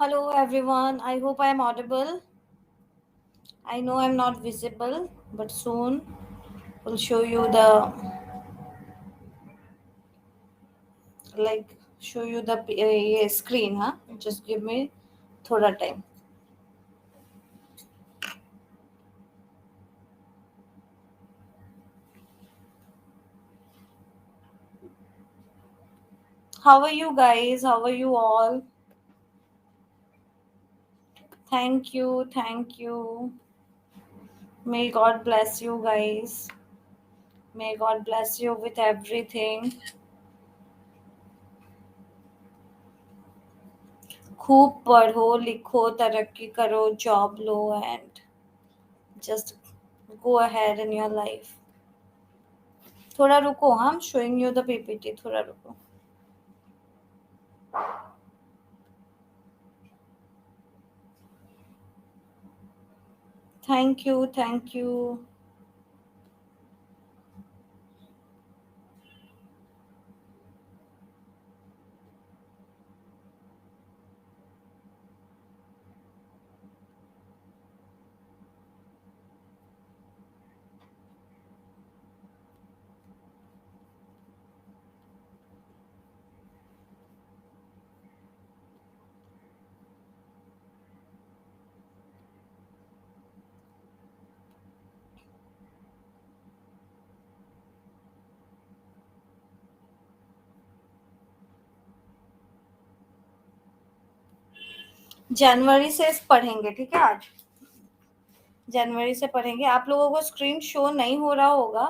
Hello everyone, I hope I am audible. I know I'm not visible, but soon we'll show you the screen, huh? Just give me thoda time. How are you guys? How are you all? Thank you, thank you. May God bless you guys. May God bless you with everything. खूब पढ़ो लिखो तरक्की करो job low and just go ahead in your life. थोड़ा रुको, हम showing you the PPT. थोड़ा रुको. Thank you, thank you. जनवरी से पढ़ेंगे, ठीक है? आज जनवरी से पढ़ेंगे. आप लोगों को स्क्रीन शो नहीं हो रहा होगा,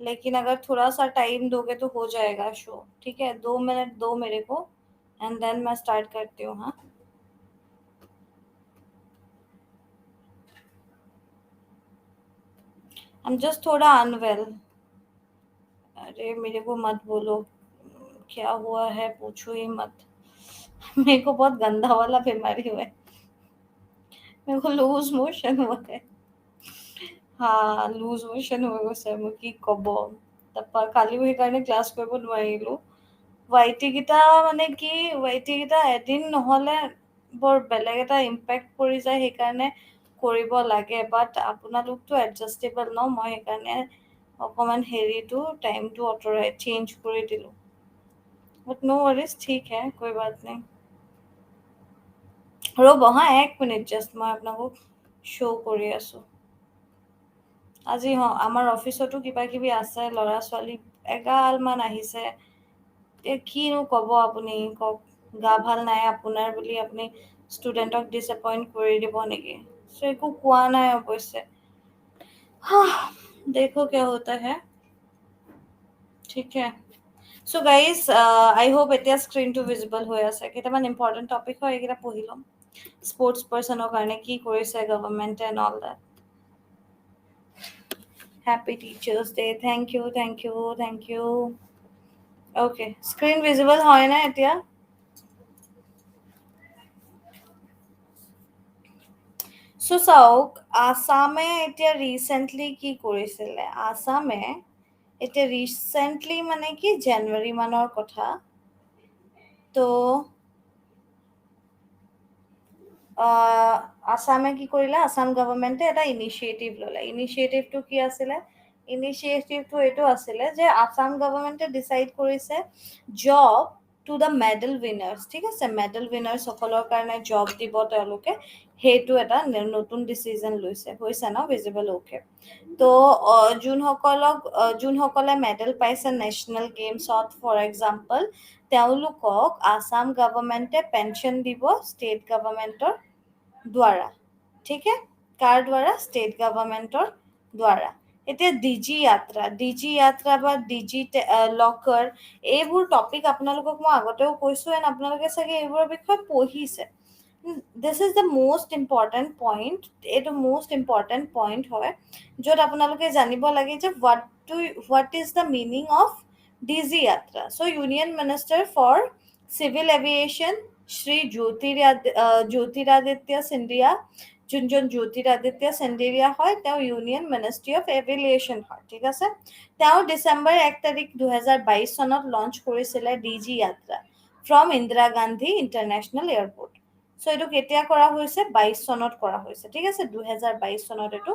लेकिन अगर थोड़ा सा टाइम दोगे तो हो जाएगा शो. ठीक है, 2 मिनट दो मेरे को एंड देन मैं स्टार्ट करती हूँ. हाँ, आई एम जस्ट थोड़ा अनवेल. अरे मेरे को मत बोलो क्या हुआ है, पूछो ही मत. मेरे को बहुत गंदा वाला बीमारी हुआ है. मेरे को लूज मोशन हुआ है. हाँ, লুজ মোশ্যন হৈ গৈছে. মই কি ক'ব. তাৰপৰা কালি সেইকাৰণে ক্লাছ কৰিব নোৱাৰিলোঁ. ৱাইটি মানে কি, ৱাইটি এদিন নহ'লে বৰ বেলেগ এটা ইম্পেক্ট পৰি যায়, সেইকাৰণে কৰিব লাগে. বাট আপোনালোকতো এডজাষ্টেবল ন, মই সেইকাৰণে অকণমান টাইমটো চেঞ্জ কৰি দিলোঁ. বাট নো ৱৰিজ, ঠিক হে, কোই বাত নাই. ৰ'ব হা, 1 মিনিট জাষ্ট, মই আপোনালোকক শ্ব' কৰি আছোঁ. আজি আমাৰ অফিচতো কিবা কিবি আছে, ল'ৰা ছোৱালী এগালমান আহিছে. কিনো ক'ব আপুনি, কওক. গা ভাল নাই আপোনাৰ বুলি আপুনি ষ্টুডেণ্টক ডিসএপইণ্ট কৰি দিব নেকি? চ' একো কোৱা নাই অৱশ্যে. দেখো क्या होता है. ঠিক है. চ' গাইজ, আই হোপ এতিয়া স্ক্ৰীনটো ভিজিবল হৈ আছে. কেইটামান ইম্পৰ্টেণ্ট টপিক হয়, এইকেইটা পঢ়ি ল'ম. স্পৰ্টছ পাৰ্চনৰ কাৰণে কি কৰিছে গভৰ্ণমেণ্টে and all that. Happy Teachers Day. Thank you, thank you, thank you. Okay, screen visible হয় না এতিয়া? So চাওক, আসামে এতিয়া ৰিচেণ্টলি কি কৰিছিলে? আসামে এতিয়া ৰিচেণ্টলি মানে কি জানুৱাৰী মানৰ কথা, তো আসামে কি কৰিলে, আসাম গভৰ্ণমেণ্টে এটা ইনিচিয়েটিভ ল'লে. ইনিচিয়েটিভটো কি আছিলে? ইনিচিয়েটিভটো এইটো আছিলে যে আসাম গভৰ্ণমেণ্টে ডিচাইড কৰিছে job to the medal winners. ঠিক আছে, মেডেল উইনাৰ্ছসকলৰ কাৰণে জব দিব তেওঁলোকে. সেইটো এটা নতুন ডিচিজন লৈছে. হৈছে ন ভিজিবল? অ'কে. তো যোনসকলে মেডেল পাইছে নেশ্যনেল গেমছত, ফৰ এক্সাম্পল, তেওঁলোকক আসাম গভৰ্ণমেণ্টে পেঞ্চন দিব ষ্টেট গভৰ্ণমেণ্টৰ দ্বাৰা. ঠিক আছে, কাৰ দ্বাৰা? ষ্টেট গভৰ্ণমেণ্টৰ দ্বাৰা. এতিয়া ডিজি যাত্ৰা বা ডিজি লকাৰ, এইবোৰ টপিক আপোনালোকক মই আগতেও কৈছোঁ, এণ্ড আপোনালোকে চাগে এইবোৰৰ বিষয়ে পঢ়িছে. This is the most important point. এইটো মোষ্ট ইম্পৰ্টেণ্ট পইণ্ট হয়, য'ত আপোনালোকে জানিব লাগে যে what is the meaning of DigiYatra. So' union minister for civil aviation Shri Jyotiraditya Scindia, যোনজন জ্যোতিৰাদিত্য সিন্ধিয়া হয়, তেওঁ ইউনিয়ন মিনিষ্ট্ৰী অফ এভিয়েশ্যন হয়. ঠিক আছে, তেওঁ ডিচেম্বৰ 1 তাৰিখ 2022 চনত লঞ্চ কৰিছিলে DigiYatra from Indira Gandhi international airport. So' এইটো কেতিয়া কৰা হৈছে? 22 চনত কৰা হৈছে, ঠিক আছে, 2022 চনত এইটো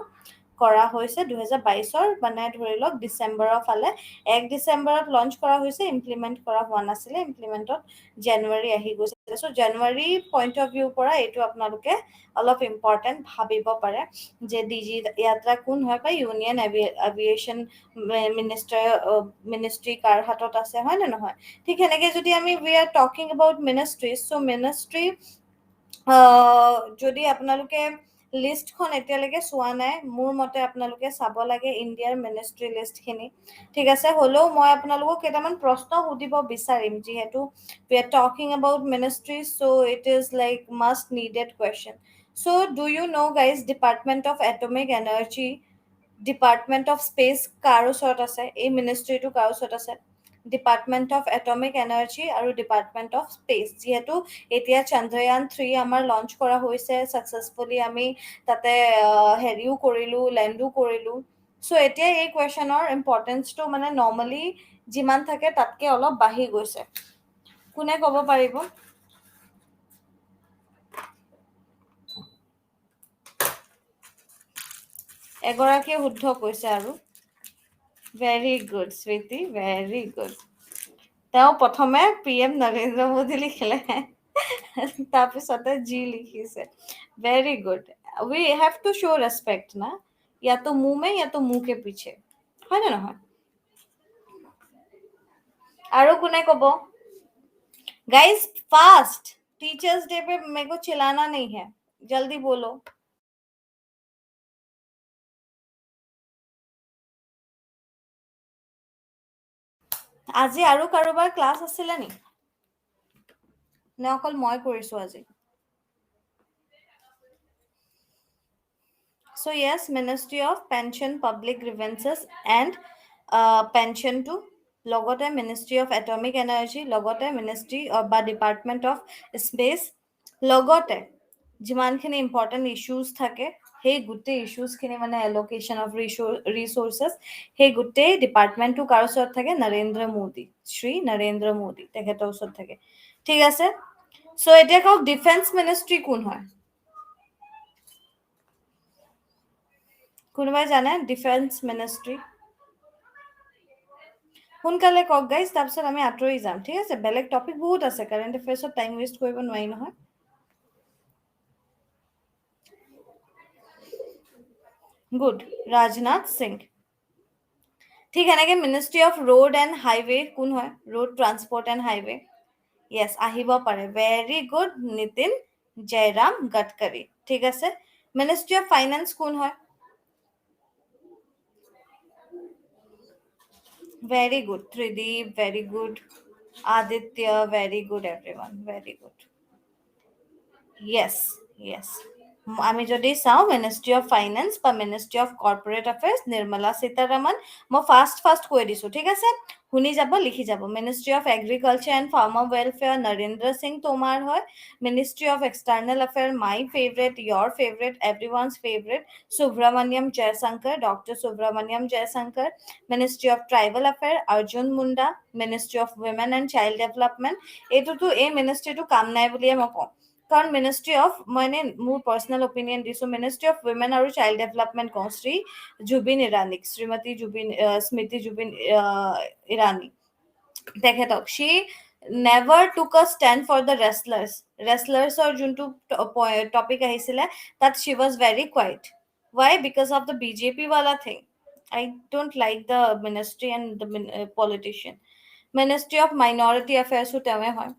কৰা হৈছে। 2022-ৰ মানে ধৰি লওক ডিচেম্বৰৰ ফালে, 1 ডিচেম্বৰত লঞ্চ কৰা হৈছে, ইমপ্লিমেণ্ট কৰা হোৱা নাছিলে, ইমপ্লিমেণ্টত জানুৱাৰী আহি গৈছিলে। চ' জানুৱাৰী পইণ্ট অফ ভিউৰ পৰা এইটো আপোনালোকে অলপ ইম্পৰ্টেণ্ট ভাবিব পাৰে যে ডিজি য়াত্ৰা কোন হয়, বা ইউনিয়ন এভিয়েশ্যন মিনিষ্ট্ৰী কাৰ হাতত আছে, হয় নে নহয়? ঠিক সেনেকে যদি আমি we are talking about ministry, so' ministry যদি আপোনালোকে লিষ্টখন এতিয়ালৈকে চোৱা নাই, মোৰ মতে আপোনালোকে চাব লাগে ইণ্ডিয়াৰ মিনিষ্ট্ৰী লিষ্টখিনি, ঠিক আছে। হ'লেও মই আপোনালোকক কেইটামান প্ৰশ্ন সুধিব বিচাৰিম, যিহেতু we are talking about ministries, so it is like must needed question. So do you know guys, Department of Atomic Energy, Department of Space কাৰ ওচৰত আছে? এই মিনিষ্ট্ৰীটো কাৰ ওচৰত আছে? ডিপাৰ্টমেণ্ট অফ এটমিক এনাৰ্জি আৰু ডিপাৰ্টমেণ্ট অফ স্পেচ। যিহেতু এতিয়া চন্দ্ৰয়ান-3 আমাৰ launch কৰা হৈছে ছাকচেছফুলি, আমি তাতে হেৰিও কৰিলোঁ, লেণ্ডো কৰিলোঁ। চ' এতিয়া এই কুৱেশ্যনৰ ইম্পৰ্টেঞ্চটো মানে নৰ্মেলি যিমান থাকে তাতকে অলপ বাঢ়ি গৈছে। কোনে ক'ব পাৰিব? এগৰাকীয়ে শুদ্ধ কৈছে আৰু ভেৰি গুড স্মৃতি, ভেৰি গুড। তেওঁ প্ৰথমে PM নৰেন্দ্ৰ মোদী লিখিলে, তাৰপিছতে জি লিখিছে। Very good. We have to show' respect না, या तो मुंह में या तो मुंह के पीछे, হয় নে নহয়? আৰু কোনে ক'ব? गाइस फास्ट, टीचर्स डे पे मेरे को चिल्लाना नहीं है, जल्दी बोलो। আজি আৰু কাৰোবাৰ ক্লাছ আছিলে নি, নে অকল মই কৰিছো আজি? So yes, Ministry of Pension, Public Grievances and Pension to, লগতে Ministry of Atomic Energy, লগতে Ministry of বা Department of Space, লগতে যিমানখিনি ইম্পৰ্টেণ্ট ইছ্যুজ থাকে সেই গোটেই ইছ্যুজখিনি মানে এলোকেশ্যন অফ ৰিচোৰ্চেছ, সেই গোটেই ডিপাৰ্টমেণ্টটো কাৰ ওচৰত থাকে? নৰেন্দ্ৰ মোদী, শ্ৰী নৰেন্দ্ৰ মোদী তেখেতৰ ওচৰত থাকে, ঠিক আছে। চ' এতিয়া কওক ডিফেন্স মিনিষ্ট্ৰী কোন হয়? কোনোবাই জানে ডিফেন্স মিনিষ্ট্ৰী? সোনকালে কওক গাইজ, তাৰপিছত আমি আঁতৰি যাম, ঠিক আছে। বেলেগ টপিক বহুত আছে, কাৰেণ্ট এফেয়াৰ্ছত টাইম ৱেষ্ট কৰিব নোৱাৰি নহয়। গুড, ৰাজনাথ সিং। ঠিক এনেকে ministry of road and highway কোন হয়? ৰোড ট্ৰান্সপৰ্ট এণ্ড হাইৱে, য়েছ, আহিব পাৰে, ভেৰি গুড, নীতিন জয়ৰাম গডকাৰী, ঠিক আছে। মিনিষ্ট্ৰী অফ ফাইনেন্স কোন হয়? Very good, Trideep, very good. Aditya, very good, everyone, very good. Yes, yes. আমি যদি চাওঁ মিনিষ্ট্ৰী অফ ফাইনেন্স বা ministry of corporate affairs, Nirmala Sitharaman. মই ফাষ্ট কৈ দিছোঁ, ঠিক আছে, শুনি যাব, লিখি যাব। Ministry of agriculture and farmer welfare Narendra Singh Tomar হয়। Ministry of external affair, my favourite, your favourite, everyone's favourite, Subrahmanyam Jaishankar, doctor Subrahmanyam Jaishankar. Ministry of tribal affair, Arjun Munda. Ministry of women and child development, এইটোতো এই মিনিষ্ট্ৰীটো কাম নাই বুলিয়ে মই কওঁ, কাৰণ মিনিষ্ট্ৰী অফ, মই এনে মোৰ পাৰ্চনেল অপিনিয়ন দিছোঁ, মিনিষ্ট্ৰী অফ উইমেন আৰু চাইল্ড ডেভেলপমেণ্ট কওঁ শ্ৰী জুবিন ইৰাণীক, শ্ৰীমতী জুবিন স্মৃতি জুবিন ইৰাণী তেখেতক। শ্বি নেভাৰ টুক আ ষ্টেণ্ড ফৰ দ্য ৰেচলাৰ্ছৰ যোনটো টপিক আহিছিলে তাত she was very quiet. Why? Because of the BJP ৱালা thing. I don't like the ministry and the politician. Ministry of Minority Affairs তেওঁৱে হয়।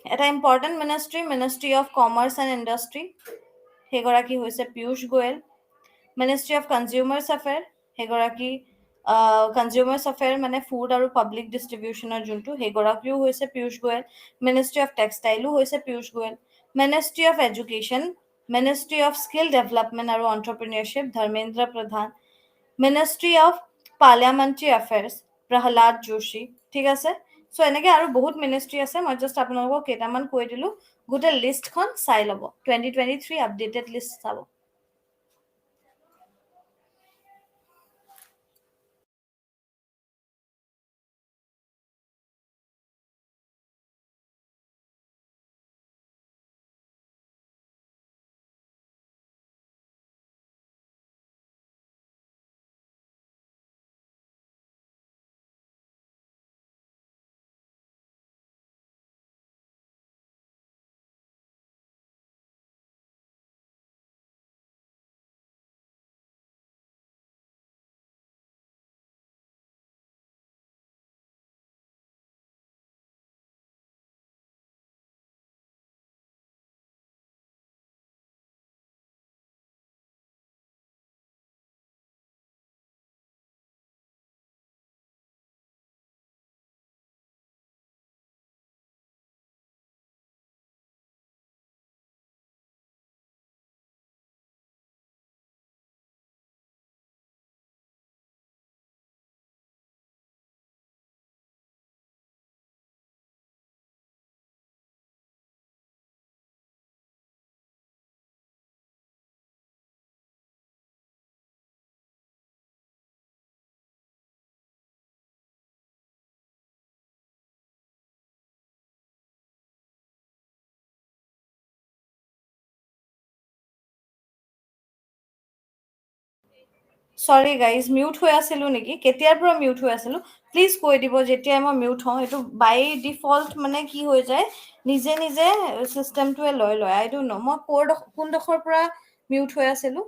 এটা important ministry, ministry of commerce and industry, সেইগৰাকী হৈছে Piyush Goyal. Ministry of consumers affair, সেইগৰাকী consumers affair মানে food আৰু public ডিষ্ট্ৰিবিউশ্যনৰ যোনটো, সেইগৰাকীও হৈছে পীয়ুষ গোৱেল। মিনিষ্ট্ৰী অফ টেক্সটাইলো হৈছে Piyush Goyal. Ministry of education, ministry of skill development আৰু entrepreneurship, Dharmendra Pradhan. Ministry of parliamentary affairs, Pralhad Joshi, ঠিক আছে। চ' এনেকে আৰু বহুত মিনিষ্ট্ৰী আছে, মই জাষ্ট আপোনালোকক কেইটামান কৈ দিলোঁ, গোটেই লিষ্টখন চাই ল'ব, 2023 আপডেটেড লিষ্ট চাব। সৰি গাইজ, মিউট হৈ আছিলোঁ নেকি? কেতিয়াৰ পৰা মিউট হৈ আছিলোঁ? প্লিজ কৈ দিব যেতিয়াই মই মিউট হওঁ। এইটো বাই ডিফল্ট মানে কি হৈ যায়, নিজে নিজে চিষ্টেমটোৱে লৈ লয়। আই ডোন্ট ন'। মই কোনডোখৰ পৰা মিউট হৈ আছিলোঁ?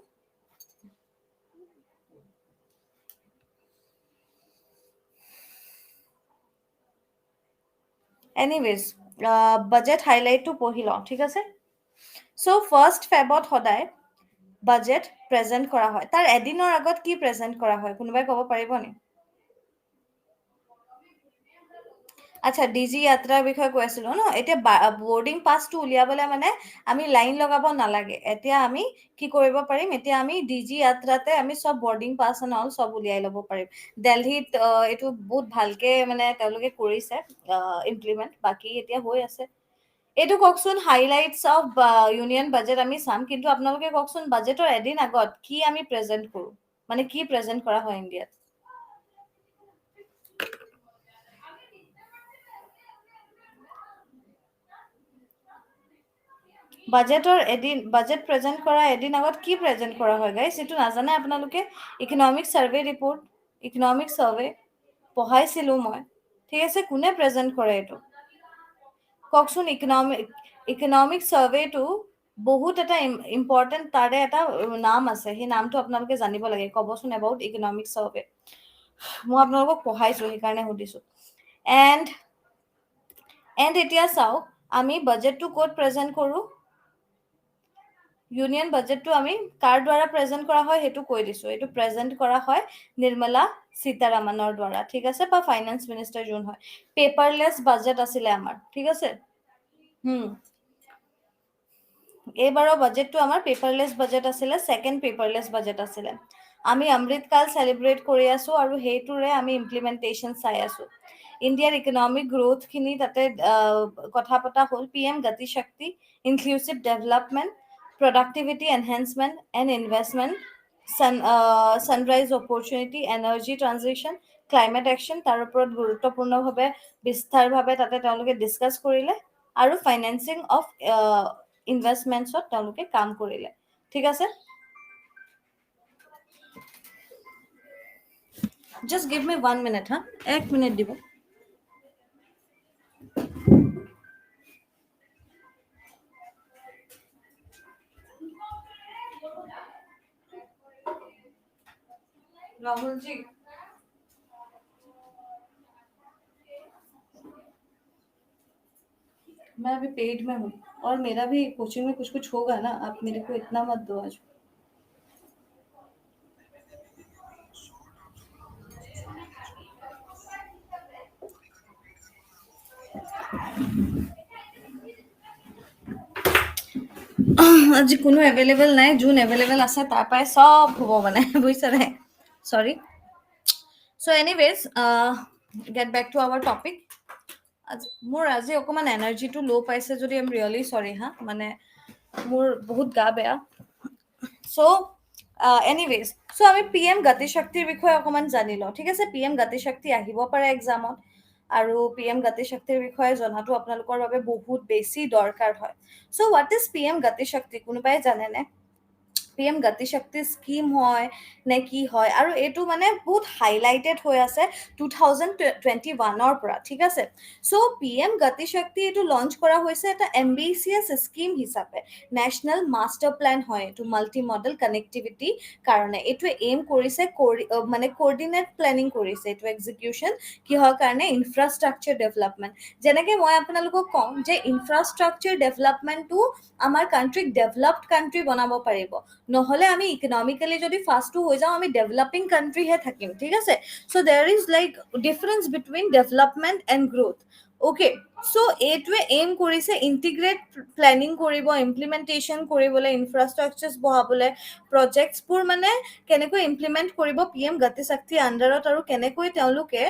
এনিৱেজ, বাজেট হাইলাইটটো পঢ়ি লওঁ, ঠিক আছে? চ' ফাৰ্ষ্ট ফেবত সদায় বাজেট প্ৰেজেণ্ট কৰা হয়। তাৰ এদিনৰ আগত কি প্ৰেজেণ্ট কৰা হয়, কোনোবাই ক'ব পাৰিব নেকি? আচ্ছা, ডিজি যাত্ৰাৰ বিষয়ে কৈ আছিলোঁ ন। এতিয়া বৰ্ডিং পাছটো উলিয়াবলৈ মানে আমি লাইন লগাব নালাগে। এতিয়া আমি কি কৰিব পাৰিম, এতিয়া আমি ডিজি যাত্ৰাতে আমি চব বৰ্ডিং পাছ এণ্ড অল চব উলিয়াই ল'ব পাৰিম। দিল্লীত এইটো বহুত ভালকে মানে তেওঁলোকে কৰিছে ইমপ্লিমেণ্ট, বাকী এতিয়া হৈ আছে। এইটো কওকচোন, হাইলাইটছ অফ ইউনিয়ন বাজেট আমি চাম, কিন্তু আপোনালোকে কওকচোন বাজেটৰ এদিন আগত কি আমি প্ৰেজেন্ট কৰোঁ, মানে কি প্ৰেজেন্ট কৰা হয় ইণ্ডিয়াত? বাজেট প্ৰেজেন্ট কৰা এদিন আগত কি প্ৰেজেন্ট কৰা হয় গাইছ? এইটো নাজানে আপোনালোকে? Economic survey report, economic survey পঢ়াইছিলোঁ মই, ঠিক আছে? কোনে প্ৰেজেন্ট কৰে এইটো কওকচোন? ইকনমিক চাৰ্ভেটো বহুত এটা ইম্পৰ্টেণ্ট, তাৰে এটা নাম আছে, সেই নামটো আপোনালোকে জানিব লাগে। ক'বচোন এবাউট ইকনমিক চাৰ্ভে। মই আপোনালোকক পঢ়াইছোঁ, সেইকাৰণে সুধিছোঁ। এণ্ড এতিয়া চাওক, আমি বাজেটটো ক'ত প্ৰেজেন্ট কৰোঁ? ইউনিয়ন বাজেটটো আমি কাৰ দ্বাৰা প্ৰেজেন্ট কৰা হয় সেইটো কৈ দিছোঁ। এইটো প্ৰেজেন্ট কৰা হয় নিৰ্মলা সীতাৰামনৰ দ্বাৰা, ঠিক আছে? বা ফাইনেন্স মিনিষ্টাৰ যোন হয়। পেপাৰলেছ বাজেট আছিলে আমাৰ, ঠিক আছে? এইবাৰৰ বাজেটটো আমাৰ পেপাৰলেছ বাজেট আছিলে, ছেকেণ্ড পেপাৰলেছ বাজেট আছিলে। আমি অমৃতকাল চেলিব্ৰেট কৰি আছোঁ আৰু সেইটোৰে আমি ইমপ্লিমেণ্টেশ্যন চাই আছোঁ। ইণ্ডিয়াৰ ইকনমিক গ্ৰ'থখিনি তাতে কথা পতা হ'ল। PM Gati Shakti, inclusive development, productivity enhancement and investment, sunrise opportunity, energy transition, climate action, তাৰ ওপৰত গুৰুত্বপূৰ্ণভাৱে বিস্তাৰভাৱে তাতে তেওঁলোকে ডিছকাছ কৰিলে। আৰু ফাইনেন্সিং অফ ইনভেষ্টমেণ্টছত তেওঁলোকে কাম কৰিলে, ঠিক আছে? জাষ্ট গিভ মি 1 মিনিট, হা? 1 মিনিট দিব। राहुल जी, मैं अभी पेड में हूँ और मेरा भी कोचिंग में कुछ कुछ होगा ना, आप मेरे को इतना मत दो आज। আজি কোনো এভেইলেবল নাই, যোন এভেইলেবল আছে তাৰ পৰাই চব হ'ব মানে, বুজিছেনে? Sorry. So' anyways, get back to our topic. মোৰ আজি অকণমান এনাৰ্জিটো ল' পাইছে যদি আই এম ৰিয়েলি চৰি, হা? মানে মোৰ বহুত গা বেয়া। চ' এনিৱেজ, চ' আমি PM গতি শক্তিৰ বিষয়ে অকণমান জানি লওঁ, ঠিক আছে? PM গতি শক্তি আহিব পাৰে এক্সামত, আৰু PM গতি শক্তিৰ বিষয়ে জনাটো আপোনালোকৰ বাবে বহুত বেছি দৰকাৰ হয়। চ' হোৱাট ইজ PM গতি শক্তি, কোনোবাই জানেনে? PM গতি শক্তি স্কিম হয় নে কি হয়? আৰু এইটো মানে বহুত হাইলাইটেড হৈ আছে 2021-ৰ পৰা, ঠিক আছে? চ' PM গতি শক্তি এইটো লঞ্চ কৰা হৈছে এটা এম্বিচিয়াছ স্কিম হিচাপে। নেশ্যনেল মাষ্টাৰ প্লেন হয় এইটো, মাল্টি মডেল কানেক্টিভিটি কাৰণে। এইটোৱে এইম কৰিছে মানে কোঅৰ্ডিনেট প্লেনিং কৰিছে এইটো এক্সিকিউশ্যন, কিহৰ কাৰণে? Infrastructure development. যেনেকে মই আপোনালোকক কওঁ যে ইনফ্ৰাষ্ট্ৰাকচাৰ ডেভেলপমেণ্টটো আমাৰ কাণ্ট্ৰিক ডেভেলপড কাণ্ট্ৰি বনাব পাৰিব। নহ'লে আমি ইকনমিকেলি যদি ফাৰ্ষ্টটো হৈ যাওঁ, আমি ডেভেলপিং কাণ্ট্ৰিহে থাকিম, ঠিক আছে? So' there is like difference between development and growth. Okay, so' এইটোৱে এইম কৰিছে ইণ্টিগ্ৰেট প্লেনিং কৰিব, ইমপ্লিমেণ্টেশ্যন কৰিবলৈ, ইনফ্ৰাষ্ট্ৰাকচাৰ্ছ বঢ়াবলৈ, প্ৰজেক্টছবোৰ মানে কেনেকৈ ইমপ্লিমেণ্ট কৰিব PM গতি শক্তিৰ আণ্ডাৰত, আৰু কেনেকৈ তেওঁলোকে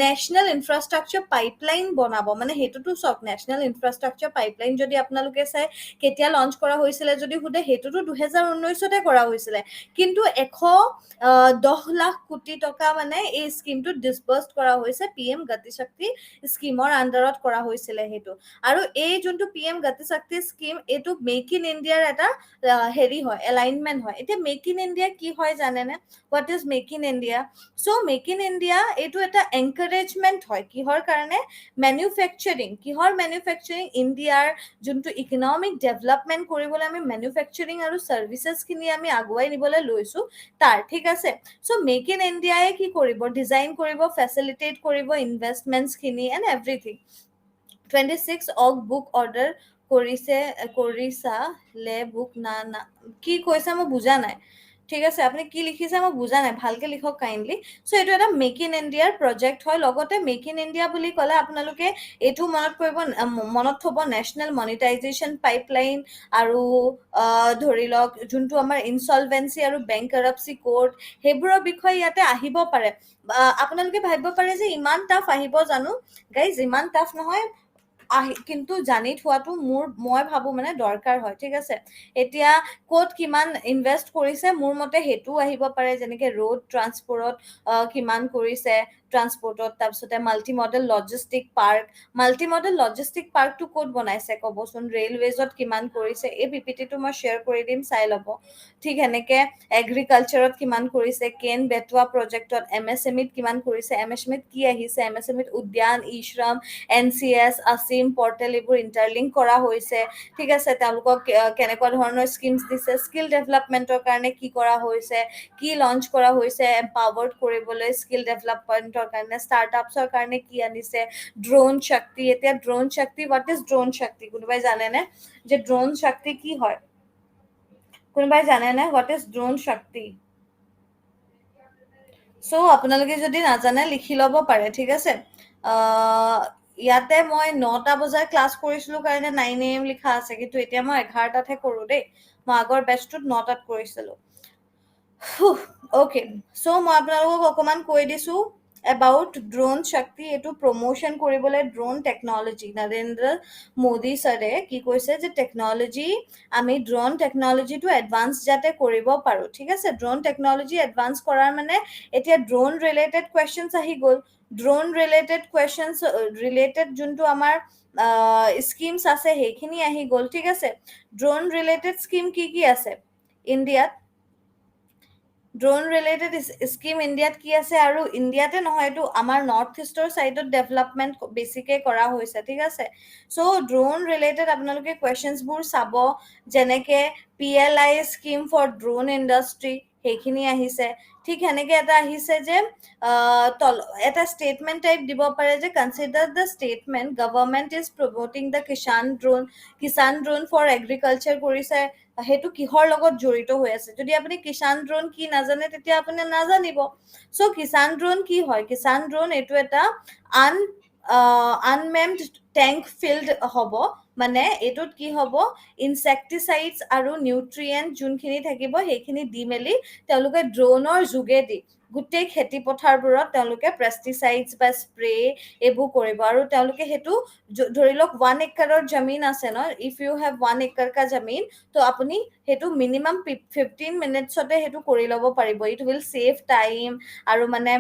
নেশ্যনেল ইনফ্ৰাষ্ট্ৰাকচাৰ পাইপলাইন বনাব। মানে সেইটোতো চাওক, নেশ্যনেল ইনফ্ৰাষ্ট্ৰাকচাৰ পাইপলাইন যদি আপোনালোকে চাই, কেতিয়া লঞ্চ কৰা হৈছিলে যদি সোধে, সেইটোতো 2019-তে কৰা হৈছিলে। কিন্তু 110 লাখ কোটি টকা মানে এই স্কিমটোত ডিছবাৰ্চ কৰা হৈছে PM গতি শক্তি স্কিমৰ আণ্ডাৰত। আন্ডাৰত কৰা হৈছিলে সেইটো। আৰু এই যোনটো PM গতি শক্তি স্কিম এইটো মেক ইন ইণ্ডিয়াৰ এটা হেৰি হয়, এলাইনমেণ্ট হয়। এতিয়া মেক ইন ইণ্ডিয়া কি হয় জানেনে? What is make in India? So' make in India এইটো এটা এনকাৰেজমেণ্ট হয়। কিহৰ কাৰণে? মেনুফেকচাৰিং। কিহৰ মেনুফেকচাৰিং? ইণ্ডিয়াৰ যোনটো ইকনমিক ডেভেলপমেণ্ট কৰিবলৈ আমি মেনুফেকচাৰিং আৰু চাৰ্ভিচেছখিনি আমি আগুৱাই নিবলৈ লৈছো তাৰ, ঠিক আছে? চ' মেক ইন ইণ্ডিয়াই কি কৰিব? ডিজাইন কৰিব, ফেচিলিটেট কৰিব ইনভেষ্টমেণ্টছখিনি এণ্ড এভৰিথিং। 26 বুক অৰ্ডাৰ কৰিছা লে বুক না কি কৈছা মই বুজা নাই, ঠিক আছে? আপুনি কি লিখিছে মই বুজা নাই, ভালকে লিখক কাইণ্ডলি। চ' এইটো এটা মেক ইন ইণ্ডিয়াৰ প্ৰজেক্ট হয়। লগতে মেক ইন ইণ্ডিয়া বুলি ক'লে আপোনালোকে এইটো মনত থব নেশ্যনেল মনিটাইজেশ্যন পাইপলাইন আৰু ধৰি লওক যোনটো আমাৰ ইনচলভেঞ্চি আৰু বেংক কাৰাপচি কোড, সেইবোৰৰ বিষয়ে ইয়াতে আহিব পাৰে। আপোনালোকে ভাবিব পাৰে যে ইমান টাফ আহিব জানো? গাইজ, ইমান টাফ নহয়, কিন্তু জানি থোৱাটো মই ভাবো মানে দৰকাৰ হয়, ঠিক আছে? এতিয়া ক'ত কিমান ইনভেষ্ট কৰিছে মোৰ মতে সেইটোও আহিব পাৰে, যেনেকে ৰোড ট্ৰান্সপৰ্টত কিমান কৰিছে, ট্ৰান্সপৰ্টত। তাৰপিছতে মাল্টি মডেল লজিষ্টিক পাৰ্কটো ক'ত বনাইছে ক'বচোন? ৰেলৱেজত কিমান কৰিছে? এই PPTটো মই শ্বেয়াৰ কৰি দিম, চাই ল'ব। ঠিক সেনেকে এগ্ৰিকালচাৰত কিমান কৰিছে, কেন বেটুৱা প্ৰজেক্টত, MSMEত কিমান কৰিছে, MSMEত কি আহিছে, MSMEত উদ্যান, ই-শ্ৰম, NCS, আছিম পৰ্টেল এইবোৰ ইণ্টাৰলিংক কৰা হৈছে, ঠিক আছে? তেওঁলোকক কেনেকুৱা ধৰণৰ স্কিমছ দিছে, স্কিল ডেভেলপমেণ্টৰ কাৰণে কি কৰা হৈছে, কি লঞ্চ কৰা হৈছে এম্পাৱাৰ্ড কৰিবলৈ স্কিল ডেভেলপমেণ্টৰ কাৰণে, ষ্টাৰ্টআপছৰ কাৰণে কি আনিছে, ড্ৰোন শক্তি। এতিয়া ড্ৰোন শক্তি, হোৱাট ইজ ড্ৰোন শক্তি? কোনোবাই জানেনে যে ড্ৰোন শক্তি কি হয়? কোনোবাই জানেনে হোৱাট ইজ ড্ৰোন শক্তি? চ' আপোনালোকে যদি নাজানে লিখি ল'ব পাৰে, ঠিক আছে? ইয়াতে মই 9টা বজাৰ ক্লাছ কৰিছিলো কাৰণে 9 AM লিখা আছে, কিন্তু এতিয়া মই 11টাতহে কৰো দেই। মই আগৰ বেচটোত 9টাত কৰিছিলো। অ'কে, চ' মই আপোনালোকক অকমান কৈ দিছো এবাউট ড্ৰোন শক্তি। এইটো প্ৰমোশ্যন কৰিবলৈ ড্ৰোন টেকনলজি, নৰেন্দ্ৰ মোদী ছাৰে কি কৈছে যে আমি ড্ৰোন টেকনলজিটো এডভান্স যাতে কৰিব পাৰো, ঠিক আছে? ড্ৰোন টেকনলজি এডভান্স কৰাৰ মানে এতিয়া ড্ৰোন ৰিলেটেড কুৱেশ্যনছ আহি গ'ল। ড্ৰোন ৰিলেটেড কুৱেশ্যনছ ৰিলেটেড যোনটো আমাৰ স্কিমছ আছে সেইখিনি আহি গ'ল, ঠিক আছে? ড্ৰোন ৰিলেটেড স্কিম কি কি আছে ইণ্ডিয়াত? ড্ৰোন ৰিলেটেড স্কিম ইণ্ডিয়াত কি আছে? আৰু ইণ্ডিয়াতে নহয়, এইটো আমাৰ নৰ্থ ইষ্টৰ চাইডত ডেভেলপমেণ্ট বেছিকে কৰা হৈছে, ঠিক আছে? চ' ড্ৰোন ৰিলেটেড আপোনালোকে কুৱেশ্যনছবোৰ চাব, যেনেকে PLI scheme for drone industry, সেইখিনি আহিছে। ঠিক সেনেকে এটা আহিছে যে এটা ষ্টেটমেণ্ট টাইপ দিব পাৰে যে consider the statement government is promoting the Kisan drone for agriculture কৰিছে। সেইটো কিহৰ লগত জড়িত হৈ আছে? যদি আপুনি কিষাণ ড্ৰোন কি নাজানে তেতিয়া আপুনি নাজানিব। চ' কিষাণ ড্ৰোন কি হয়? কিষাণ ড্ৰোন এইটো এটা আনমেমড টেংক ফিল্ড হ'ব। মানে এইটোত কি হ'ব? ইনচেক্টিচাইডছ আৰু নিউট্ৰিয়েণ্ট যোনখিনি থাকিব সেইখিনি দি মেলি তেওঁলোকে ড্ৰোনৰ যোগেদি গোটেই খেতি পথাৰবোৰত তেওঁলোকে পেষ্টিচাইডছ বা স্প্ৰে এইবোৰ কৰিব। আৰু তেওঁলোকে সেইটো ধৰি লওক 1 একৰৰ জমিন আছে ন, ইফ ইউ হেভ 1 একৰ কা জমিন, তো আপুনি সেইটো মিনিমাম 15 মিনিটছতে সেইটো কৰি ল'ব পাৰিব। It will save time. আৰু মানে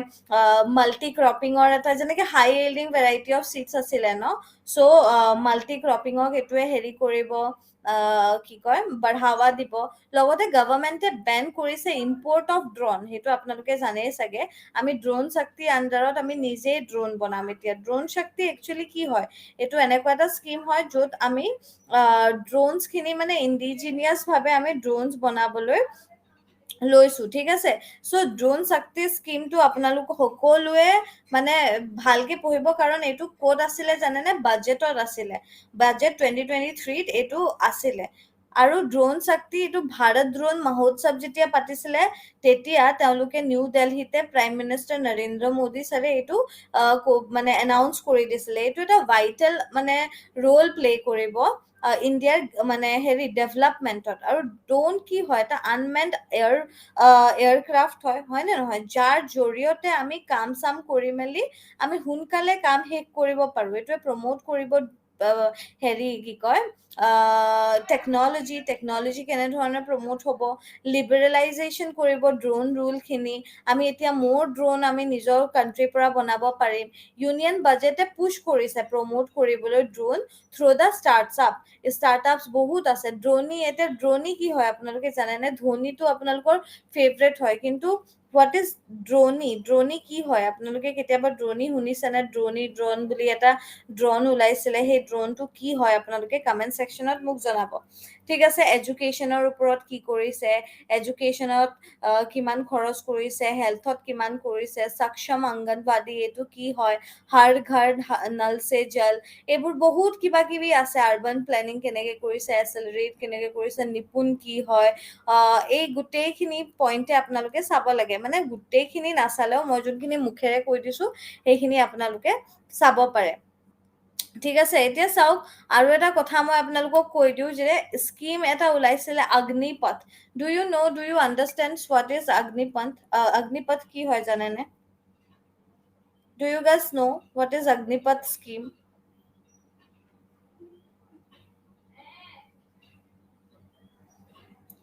মাল্টি ক্ৰপিঙৰ এটা যেনেকে হাই ইল্ডিং ভেৰাইটি অফ চিডছ আছিলে ন, চ' মাল্টি ক্ৰপিঙক এইটোৱে হেৰি কৰিব, কি কয়, বঢ়াৱা দিব। লগতে গভৰ্ণমেণ্টে বেন কৰিছে ইম্পৰ্ট অফ ড্ৰোন। সেইটো আপোনালোকে জানেই চাগে। আমি ড্ৰোন শক্তি আণ্ডাৰত আমি নিজেই ড্ৰোন বনাম এতিয়া। ড্ৰোন শক্তি একচুৱেলি কি হয়? এইটো এনেকুৱা এটা স্কিম হয় য'ত আমি ড্ৰোনছখিনি মানে ইণ্ডিজিনিয়াছ ভাৱে আমি ড্ৰোনছ বনাবলৈ লৈছো, ঠিক আছে? চ' ড্ৰোন শক্তি স্কিমটো আপোনালোক সকলোৱে মানে ভালকে পঢ়িব, কাৰণ এইটো ক'ত আছিলে জানেনে? বাজেটত আছিলে। বাজেট 2023ত এইটো আছিলে। আৰু ড্ৰোন শক্তি এইটো ভাৰত ড্ৰোন মহোৎসৱ যেতিয়া পাতিছিলে তেতিয়া তেওঁলোকে নিউ দিল্লীতে প্ৰাইম মিনিষ্টাৰ নৰেন্দ্ৰ মোদী ছাৰে এইটো মানে এনাউন্স কৰি দিছিলে। এইটো এটা ভাইটেল মানে ৰোল প্লে কৰিব ইণ্ডিয়াৰ মানে ডেভেলপমেণ্টত। আৰু ড্ৰোন কি হয়? এটা আনমেণ্ড এয়াৰক্ৰাফ্ট হয় নে নহয়? যাৰ জৰিয়তে আমি কাম চাম কৰি মেলি আমি সোনকালে কাম শেষ কৰিব পাৰো। এইটোৱে প্ৰমোট কৰিব হেৰি কি কয়, টেকনলজি কেনেধৰণে প্ৰমোট হ'ব, লিবাৰেলাইজেশ্যন কৰিব ড্ৰোন ৰুলখিনি। আমি এতিয়া মোৰ ড্ৰোন আমি নিজৰ কাণ্ট্ৰিৰ পৰা বনাব পাৰিম। ইউনিয়ন বাজেটে পুছ কৰিছে প্ৰমোট কৰিবলৈ ড্ৰোন থ্ৰু দ্য ষ্টাৰ্টআপছ বহুত আছে। ড্ৰোনি কি হয় আপোনালোকে জানেনে? ধোনীটো আপোনালোকৰ ফেভৰেট হয়, কিন্তু হোৱাট ইজ ড্ৰোনি কি হয়? আপোনালোকে কেতিয়াবা ড্ৰোনি শুনিছেনে? ড্ৰোন বুলি এটা ড্ৰোন ওলাইছিলে, সেই ড্ৰোনটো কি হয় আপোনালোকে কমেন্ট ছেকশ্যনত মোক জনাব। ঠিক আছে, এডুকেশ্যনৰ ওপৰত কি কৰিছে, এডুকেশ্যনত কিমান খৰচ কৰিছে, হেল্থত কিমান কৰিছে, সক্ষম অংগনবাদী এইটো কি হয়, হৰ ঘৰ নল সে জল, এইবোৰ বহুত কিবা কিবি আছে। আৰবান প্লেনিং কেনেকে কৰিছে, এচেলাৰেট কেনেকে কৰিছে, নিপুণ কি হয়, এই গোটেইখিনি পইণ্টে আপোনালোকে চাব লাগে। মানে গোটেইখিনি নাচালেও মই যোনখিনি মুখেৰে কৈ দিছো সেইখিনি আপোনালোকে চাব পাৰে। ঠিক আছে, এতিয়া চাওক, আৰু এটা কথা মই আপোনালোকক কৈ দিওঁ যে স্কিম এটা ওলাইছিলে Agnipath. Do you understand what is Agnipath? Agnipath কি হয় জানেনে? Do you guys know what is Agnipath scheme?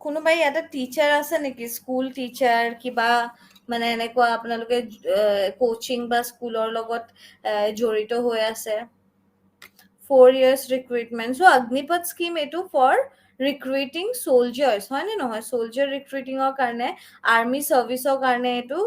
কোনোবাই ইয়াতে টিচাৰ আছে নেকি? স্কুল টিচাৰ কিবা মানে এনেকুৱা আপোনালোকে কোচিং বা স্কুলৰ লগত জড়িত হৈ আছে? 4 years ৰিক্ৰুইটমেণ্ট। চ' অগ্নিপথ স্কিম এইটো ফৰ ৰিক্ৰুইটিং চলজাৰ্ছ, হয় নে নহয়? চলজাৰ ৰিক্ৰুইটিঙৰ কাৰণে, আৰ্মি চাৰ্ভিচৰ কাৰণে এইটো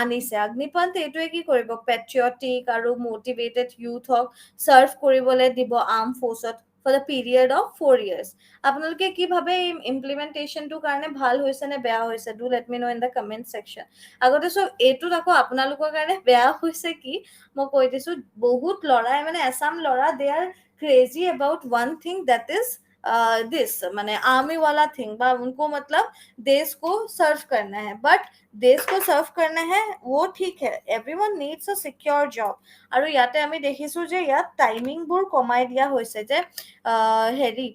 আনিছে। অগ্নিপথ এইটোৱে কি কৰিব, পেট্ৰিয়টিক আৰু মটিভেটেড ইউথক চাৰ্ভ কৰিবলৈ দিব আৰ্ম ফ'ৰ্চত for the period of 4 years। আপোনালোকে কি ভাবে ইমপ্লিমেন্টেশ্যনটোৰ কাৰণে ভাল হৈছে নে বেয়া হৈছে? Do let me know' in the comment section. আগতে চব এইটোত আকৌ আপোনালোকৰ কাৰণে বেয়া হৈছে কি মই কৈ দিছো, বহুত ল'ৰাই মানে এছাম ল'ৰা they are crazy about one thing that is this, माने आर्मी वाला थिंग, बा उनको मतलब देश को सर्व करना है। बट देश को सर्व करना है वो ठीक है, everyone needs a secure job. আৰু ইয়াতে আমি দেখিছো যে ইয়াত টাইমিংবোৰ কমাই দিয়া হৈছে যে হেৰি,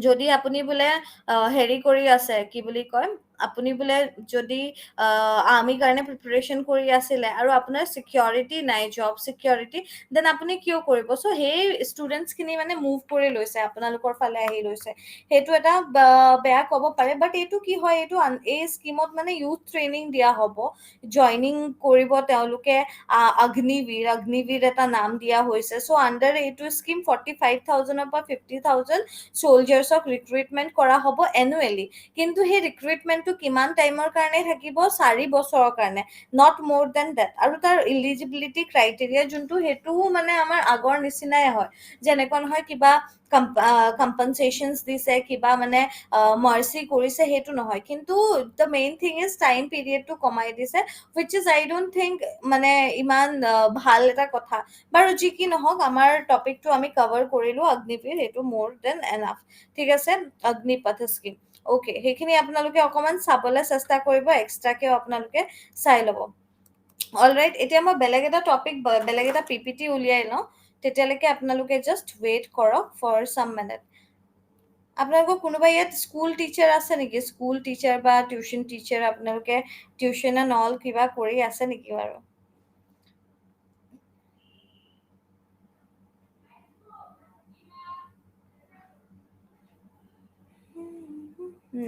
যদি আপুনি বোলে হেৰি কৰি আছে, কি বুলি কয়, আপুনি বোলে যদি আৰ্মিৰ কাৰণে প্ৰিপাৰেচন কৰি আছিলে আৰু আপোনাৰ চিকিউৰিটি নাই, জব চিকিউৰিটি, দেন আপুনি কিয় কৰিব? চ' সেই ষ্টুডেণ্টছখিনি মানে মুভ কৰি লৈছে, আপোনালোকৰ ফালে আহি লৈছে। সেইটো এটা বেয়া ক'ব পাৰে। বাট এইটো কি হয়, এই স্কিমত মানে ইউথ ট্ৰেইনিং দিয়া হ'ব, জইনিং কৰিব তেওঁলোকে। অগ্নিবীৰ এটা নাম দিয়া হৈছে। চ' আণ্ডাৰ এইটো স্কিম 45,000ৰ পৰা 50,000 চলজাৰ্ছক ৰিক্ৰুইটমেণ্ট কৰা হ'ব এনুৱেলি। কিন্তু সেই ৰিক্ৰুইটমেণ্টটো কিমান টাইমৰ কাৰণে থাকিব? 4 বছৰৰ কাৰণে, নট মোৰ দেন ডেট। আৰু তাৰ ইলিজিবিলিটি ক্ৰাইটেৰিয়া যোনটো, সেইটোও মানে আমাৰ আগৰ নিচিনাই হয়, যেনেকুৱা নহয় কিবা কম্পনচেশ্যনছ দিছে, কিবা মানে মাৰ্চি কৰিছে, সেইটো নহয়। কিন্তু the main thing is time পিৰিয়ডটো কমাই দিছে, which is I don't think মানে ইমান ভাল এটা কথা। বাৰু যি কি নহওক, আমাৰ টপিকটো আমি কভাৰ কৰিলো অগ্নিবীৰ, সেইটো মোৰ দেন এনাফ। ঠিক আছে, অগ্নিপথ স্কিম, অ'কে, সেইখিনি আপোনালোকে অকমান চাবলৈ চেষ্টা কৰিব, এক্সট্ৰাকেও আপোনালোকে চাই ল'ব। অলৰাইট, এতিয়া মই বেলেগ এটা টপিক, বেলেগ এটা পিপিটি উলিয়াই লওঁ, তেতিয়ালৈকে আপোনালোকে জাষ্ট ৱেইট কৰক ফৰ চাম মিনিট। আপোনালোকৰ কোনোবা ইয়াত স্কুল টিচাৰ আছে নেকি? স্কুল টিচাৰ বা টিউচন টিচাৰ, আপোনালোকে টিউচন এণ্ড অল কিবা কৰি আছে নেকি বাৰু?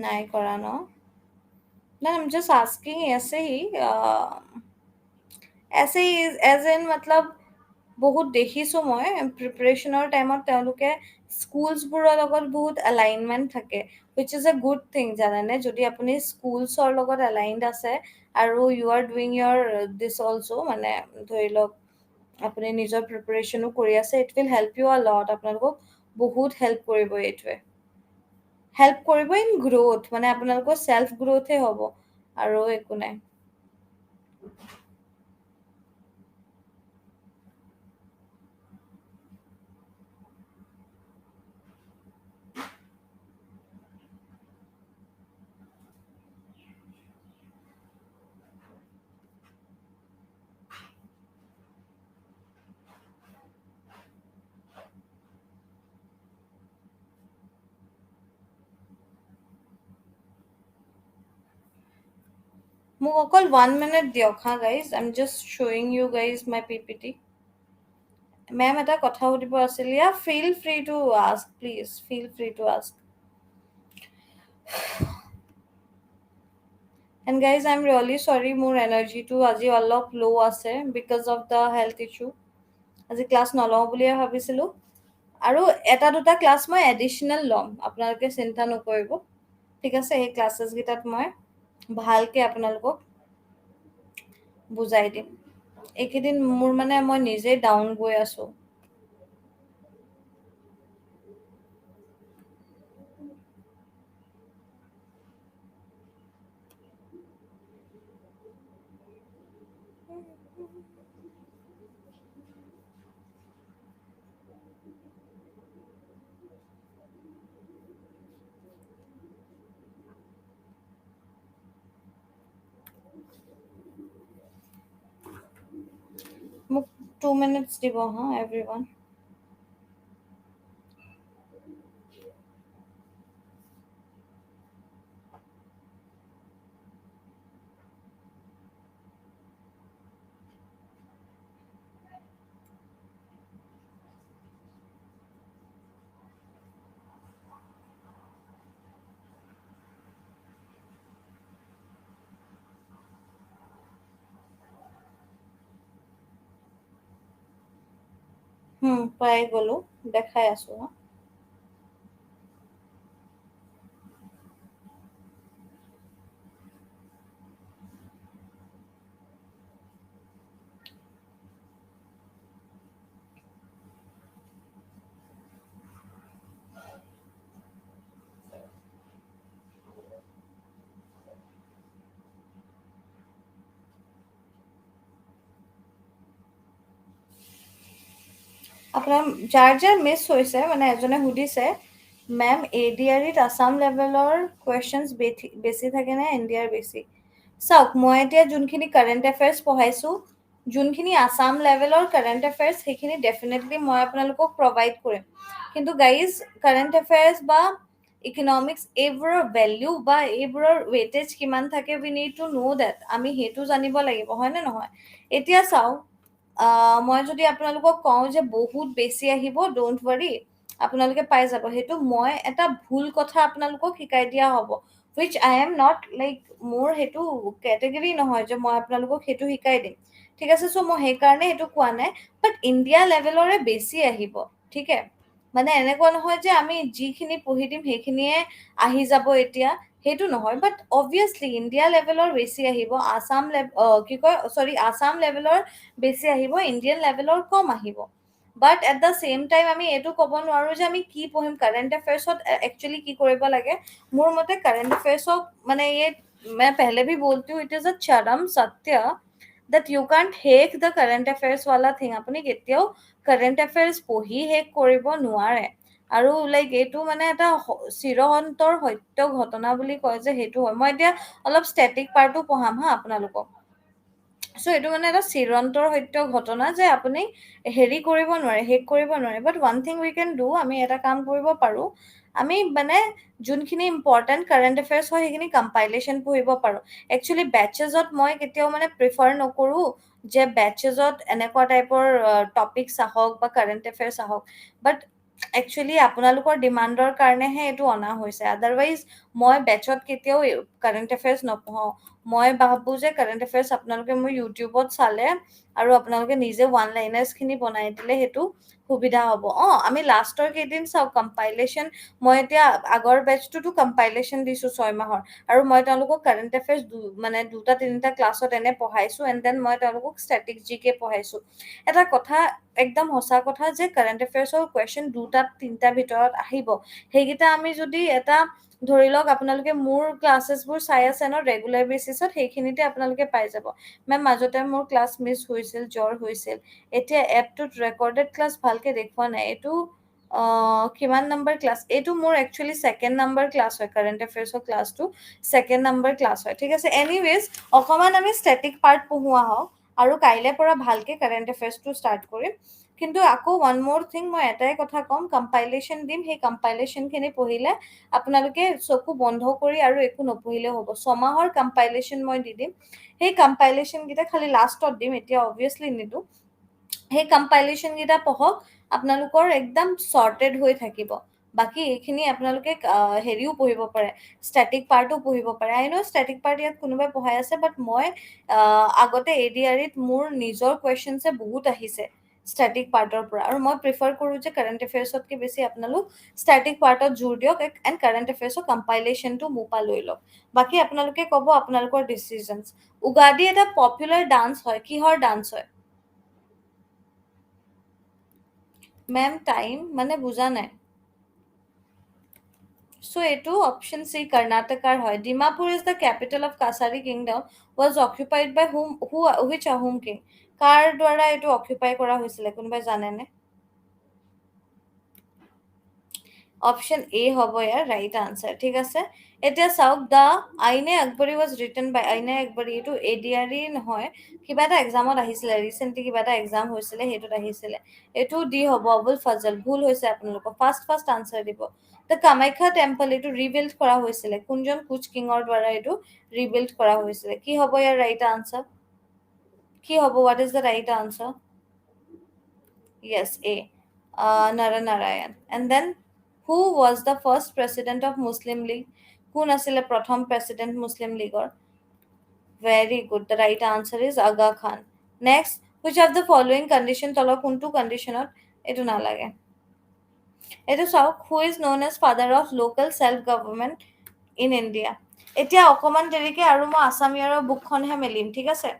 নাই কৰা ন? No, I'm just asking ऐसे ही ऐसे ही एज इन मतलब বহুত দেখিছোঁ মই প্ৰিপাৰেশ্যনৰ টাইমত তেওঁলোকে স্কুলছবোৰৰ লগত বহুত এলাইনমেণ্ট থাকে, which is a good thing জানেনে? যদি আপুনি স্কুলছৰ লগত এলাইনড আছে আৰু you are doing your this also', মানে ধৰি লওক আপুনি নিজৰ প্ৰিপাৰেশ্যনো কৰি আছে, it will help you a lot. আপোনালোকক বহুত হেল্প কৰিব এইটোৱে, হেল্প কৰিব ইন গ্ৰ'থ, মানে আপোনালোকৰ চেল্ফ গ্ৰ'থে হ'ব আৰু একো নাই। মোক অকল 1 minute দিয়ক হা গাইজ, আই এম জাষ্ট শ্বয়িং you guys my PPT. Ma'am এটা কথা সুধিব আছিল, yeah feel free to ask, please feel free to ask. And guys I am really sorry, মোৰ এনাৰ্জিটো আজি অলপ ল' আছে because of the health issue. আজি ক্লাছ নলওঁ বুলিয়ে ভাবিছিলোঁ, আৰু এটা দুটা ক্লাছ মই এডিশ্যনেল ল'ম, আপোনালোকে চিন্তা নকৰিব, ঠিক আছে। সেই ক্লাছেছকেইটাত মই ভালকৈ আপোনালোকক বুজাই দিম। এইকেইদিন মোৰ মানে মই নিজেই ডাউন গৈ আছোঁ। মোক 2 minutes দিব হা এভৰিৱান। পাই গ'লো, দেখাই আছোঁ হা। আপোনাৰ যাৰ যাৰ মিছ হৈছে, মানে এজনে সুধিছে, মেম ADR-ত আছাম লেভেলৰ কুৱেশ্যনছ বেছি থাকে নে ইণ্ডিয়াৰ বেছি? চাওক, মই এতিয়া যোনখিনি কাৰেণ্ট এফেয়াৰ্ছ পঢ়াইছোঁ, যোনখিনি আছাম লেভেলৰ কাৰেণ্ট এফেয়াৰ্ছ, সেইখিনি ডেফিনেটলি মই আপোনালোকক প্ৰভাইড কৰিম। কিন্তু গাইজ, কাৰেণ্ট এফেয়াৰ্ছ বা ইকনমিক্স, এইবোৰৰ ভেলিউ বা এইবোৰৰ ৱেইটেজ কিমান থাকে, উই নিড টু ন' ডেট। আমি সেইটো জানিব লাগিব, হয়নে নহয়? এতিয়া চাওক, মই যদি আপোনালোকক কওঁ যে বহুত বেছি আহিব, ডোণ্ট ৱৰি, আপোনালোকে পাই যাব, সেইটো মই এটা ভুল কথা আপোনালোকক শিকাই দিয়া হ'ব, wish I am not like, মোৰ সেইটো কেটেগৰী নহয় যে মই আপোনালোকক সেইটো শিকাই দিম, ঠিক আছে। চ' মই সেইকাৰণে সেইটো কোৱা নাই, বাট ইণ্ডিয়া লেভেলৰে বেছি আহিব, ঠিক আছে। মানে এনেকুৱা নহয় যে আমি যিখিনি পঢ়ি দিম সেইখিনিয়ে আহি যাব এতিয়া, সেইটো নহয়। বাট অবভিয়াছলি ইণ্ডিয়া লেভেলৰ বেছি আহিব, আছাম লেভেলৰ বেছি আহিব, ইণ্ডিয়ান লেভেলৰ কম আহিব। But at the same time আমি এইটো ক'ব নোৱাৰো যে আমি কি পঢ়িম। কাৰেণ্ট এফেয়াৰ্ছত একচুৱেলি কি কৰিব লাগে, মোৰ মতে কাৰেণ্ট এফেয়াৰ্ছক মানে मैं पहले भी बोलती हूँ, इट इज अ चरम सत्य that you can't hack the current affairs वाला thing। আপুনি কেতিয়াও কাৰেণ্ট এফেয়াৰ্ছ পঢ়ি শেষ কৰিব নোৱাৰে। আৰু লাইক এইটো মানে এটা চিৰন্তনৰ সত্য ঘটনা বুলি কয় যে, সেইটো হয়। মই এতিয়া অলপ ষ্টেটিক পাৰ্টো পঢ়াম হা আপোনালোকক। চ' এইটো মানে এটা চিৰন্তৰ সত্য ঘটনা যে আপুনি হেৰি কৰিব নোৱাৰে, শেষ কৰিব নোৱাৰে। But one thing we can do, আমি এটা কাম কৰিব পাৰোঁ, আমি মানে যোনখিনি ইম্পৰ্টেণ্ট কাৰেণ্ট এফেয়াৰ্ছ হয় সেইখিনি কম্পাইলেশ্যন পঢ়িব পাৰোঁ। একচুৱেলি বেচেজত মই কেতিয়াও মানে প্ৰিফাৰ নকৰোঁ যে বেচেজত এনেকুৱা টাইপৰ টপিকছ আহক বা কাৰেণ্ট এফেয়াৰ্ছ আহক, বাট একচুৱেলি আপোনালোকৰ ডিমাণ্ডৰ কাৰণেহে এইটো অনা হৈছে। আদাৰৱাইজ মই বেচত কেতিয়াও কাৰেণ্ট এফেয়াৰ্ছ নপঢ়াওঁ। মই ভাবোঁ যে কাৰেণ্ট এফেয়াৰ্ছ আপোনালোকে মোৰ ইউটিউবত চালে আৰু আপোনালোকে নিজে ওৱান লাইনাৰ্ছখিনি বনাই দিলে সেইটো সুবিধা হ'ব। আমি লাষ্টৰ কেইদিন চাওক কম্পাইলেশ্যন, মই এতিয়া আগৰ বেচটোতো কম্পাইলেশ্যন দিছোঁ 6 মাহৰ, আৰু মই তেওঁলোকক কাৰেণ্ট এফেয়াৰ্ছ মানে 2-3টা ক্লাছত এনে পঢ়াইছোঁ, এণ্ড দেন মই তেওঁলোকক ষ্টেটিক জিকে পঢ়াইছোঁ। এটা কথা একদম সঁচা কথা যে কাৰেণ্ট এফেয়াৰ্ছৰ কুৱেশ্যন 2-3টাৰ ভিতৰত আহিব। সেইকেইটা আমি যদি এটা ধৰি লওক, আপোনালোকে মোৰ ক্লাছেছবোৰ চাই আছে ন ৰেগুলাৰ বেচিছত, সেইখিনিতে আপোনালোকে পাই যাব। মেম মাজতে মোৰ ক্লাছ মিছ হৈছিল, জ্বৰ হৈছিল। এতিয়া এপটোত ৰেকৰ্ডেড ক্লাছ ভালকে দেখুওৱা নাই। এইটো কিমান নম্বৰ ক্লাছ? এইটো মোৰ একচুৱেলি 2nd নম্বৰ ক্লাছ হয়, কাৰেণ্ট এফেয়াৰ্ছৰ ক্লাছটো 2nd নম্বৰ ক্লাছ হয়, ঠিক আছে। এনিৱেজ, অকণমান আমি ষ্টেটিক পাৰ্ট পঢ়োৱা হওক, আৰু কাইলৈ পৰা ভালকে কাৰেণ্ট এফেয়াৰ্ছটো ষ্টাৰ্ট কৰিম। কিন্তু আকৌ ওৱান মোৰ থিং, মই এটাই কথা ক'ম, কম্পাইলেশ্যন দিম, সেই কম্পাইলেশ্যনখিনি পঢ়িলে আপোনালোকে চকু বন্ধ কৰি আৰু একো নপঢ়িলেও হ'ব। 6 মাহৰ কম্পাইলেশ্যন মই দি দিম। সেই কম্পাইলেশ্যনকেইটা খালি লাষ্টত দিম, এতিয়া অবভিয়াছলি নিদিওঁ। সেই কম্পাইলেশ্যন কেইটা পঢ়ক, আপোনালোকৰ একদম সৰ্টেড হৈ থাকিব। বাকী এইখিনি আপোনালোকে হেৰিও পঢ়িব পাৰে, ষ্টেটিক পাৰ্টো পঢ়িব পাৰে। আই ন ষ্টেটিক পাৰ্ট ইয়াত কোনোবাই পঢ়াই আছে, বাট মই আগতে ADR-ত মোৰ নিজৰ কুৱেশ্যনছে বহুত আহিছে ষ্টেটিক পাৰ্টৰ পৰা, আৰু মই প্ৰিফাৰ কৰোঁ যে কাৰেণ্ট এফেয়াৰ্ছতকৈ বেছি আপোনালোক ষ্টেটিক পাৰ্টত জোৰ দিয়ক এণ্ড কাৰেণ্ট এফেয়াৰ্ছৰ কম্পাইলেশ্যনটো মোৰ পৰা লৈ লওক। বাকী আপোনালোকে ক'ব আপোনালোকৰ ডিচিজনছ। উগাদি এটা পপুলাৰ ডান্স হয়, কিহৰ ডান্স হয়? মেম টাইম মানে বুজা নাই। So এইটো অপশন চি কৰ্ণাটকাৰ হয়। Dimapur is the capital of Kachari kingdom, was occupied by which Ahom king? কাৰ দ্বাৰা এইটো অকুপাই কৰা হৈছিলে কোনোবাই জানেনে? অপশন এ হ'ব ইয়াৰ ৰাইট আনচাৰ। ঠিক আছে, এতিয়া চাওক, দ্য আইনে আকবৰী ৱাজ ৰিটেন বাই, আইনে আকবৰী এইটো ADR নহয়, কিবা এটা এক্সামত আহিছিলে ৰিচেণ্টলি, কিবা এটা এক্সাম হৈছিলে সেইটোত আহিছিলে। এইটো ডি হ'ব, আবুল ফজল। ভুল হৈছে আপোনালোকৰ, ফাৰ্ষ্ট আনচাৰ দিব। দ্য কামাখ্যা টেম্পল এইটো ৰিবিল্ড কৰা হৈছিলে, কোনজন কোচ কিঙৰ দ্বাৰা এইটো ৰিবিল্ড কৰা হৈছিলে? কি হ'ব ইয়াৰ ৰাইট আনচাৰ? কি হ'ব? What is the right answer? Yes, A. Naranarayan. And then, who was the first president of Muslim League? কোন আছিলে প্ৰথম প্ৰেচিডেণ্ট মুছলিম লীগৰ? Very good. The right answer is Aga Khan. Next, which of the following condition তলৰ কোনটো কণ্ডিশ্যনত এইটো নালাগে? এইটো চাওক, who is known as father of local self government in India? এতিয়া অকমান দেৰিকে আৰু মই আছামিয়াৰৰ বুকখনহে মেলিম, ঠিক আছে?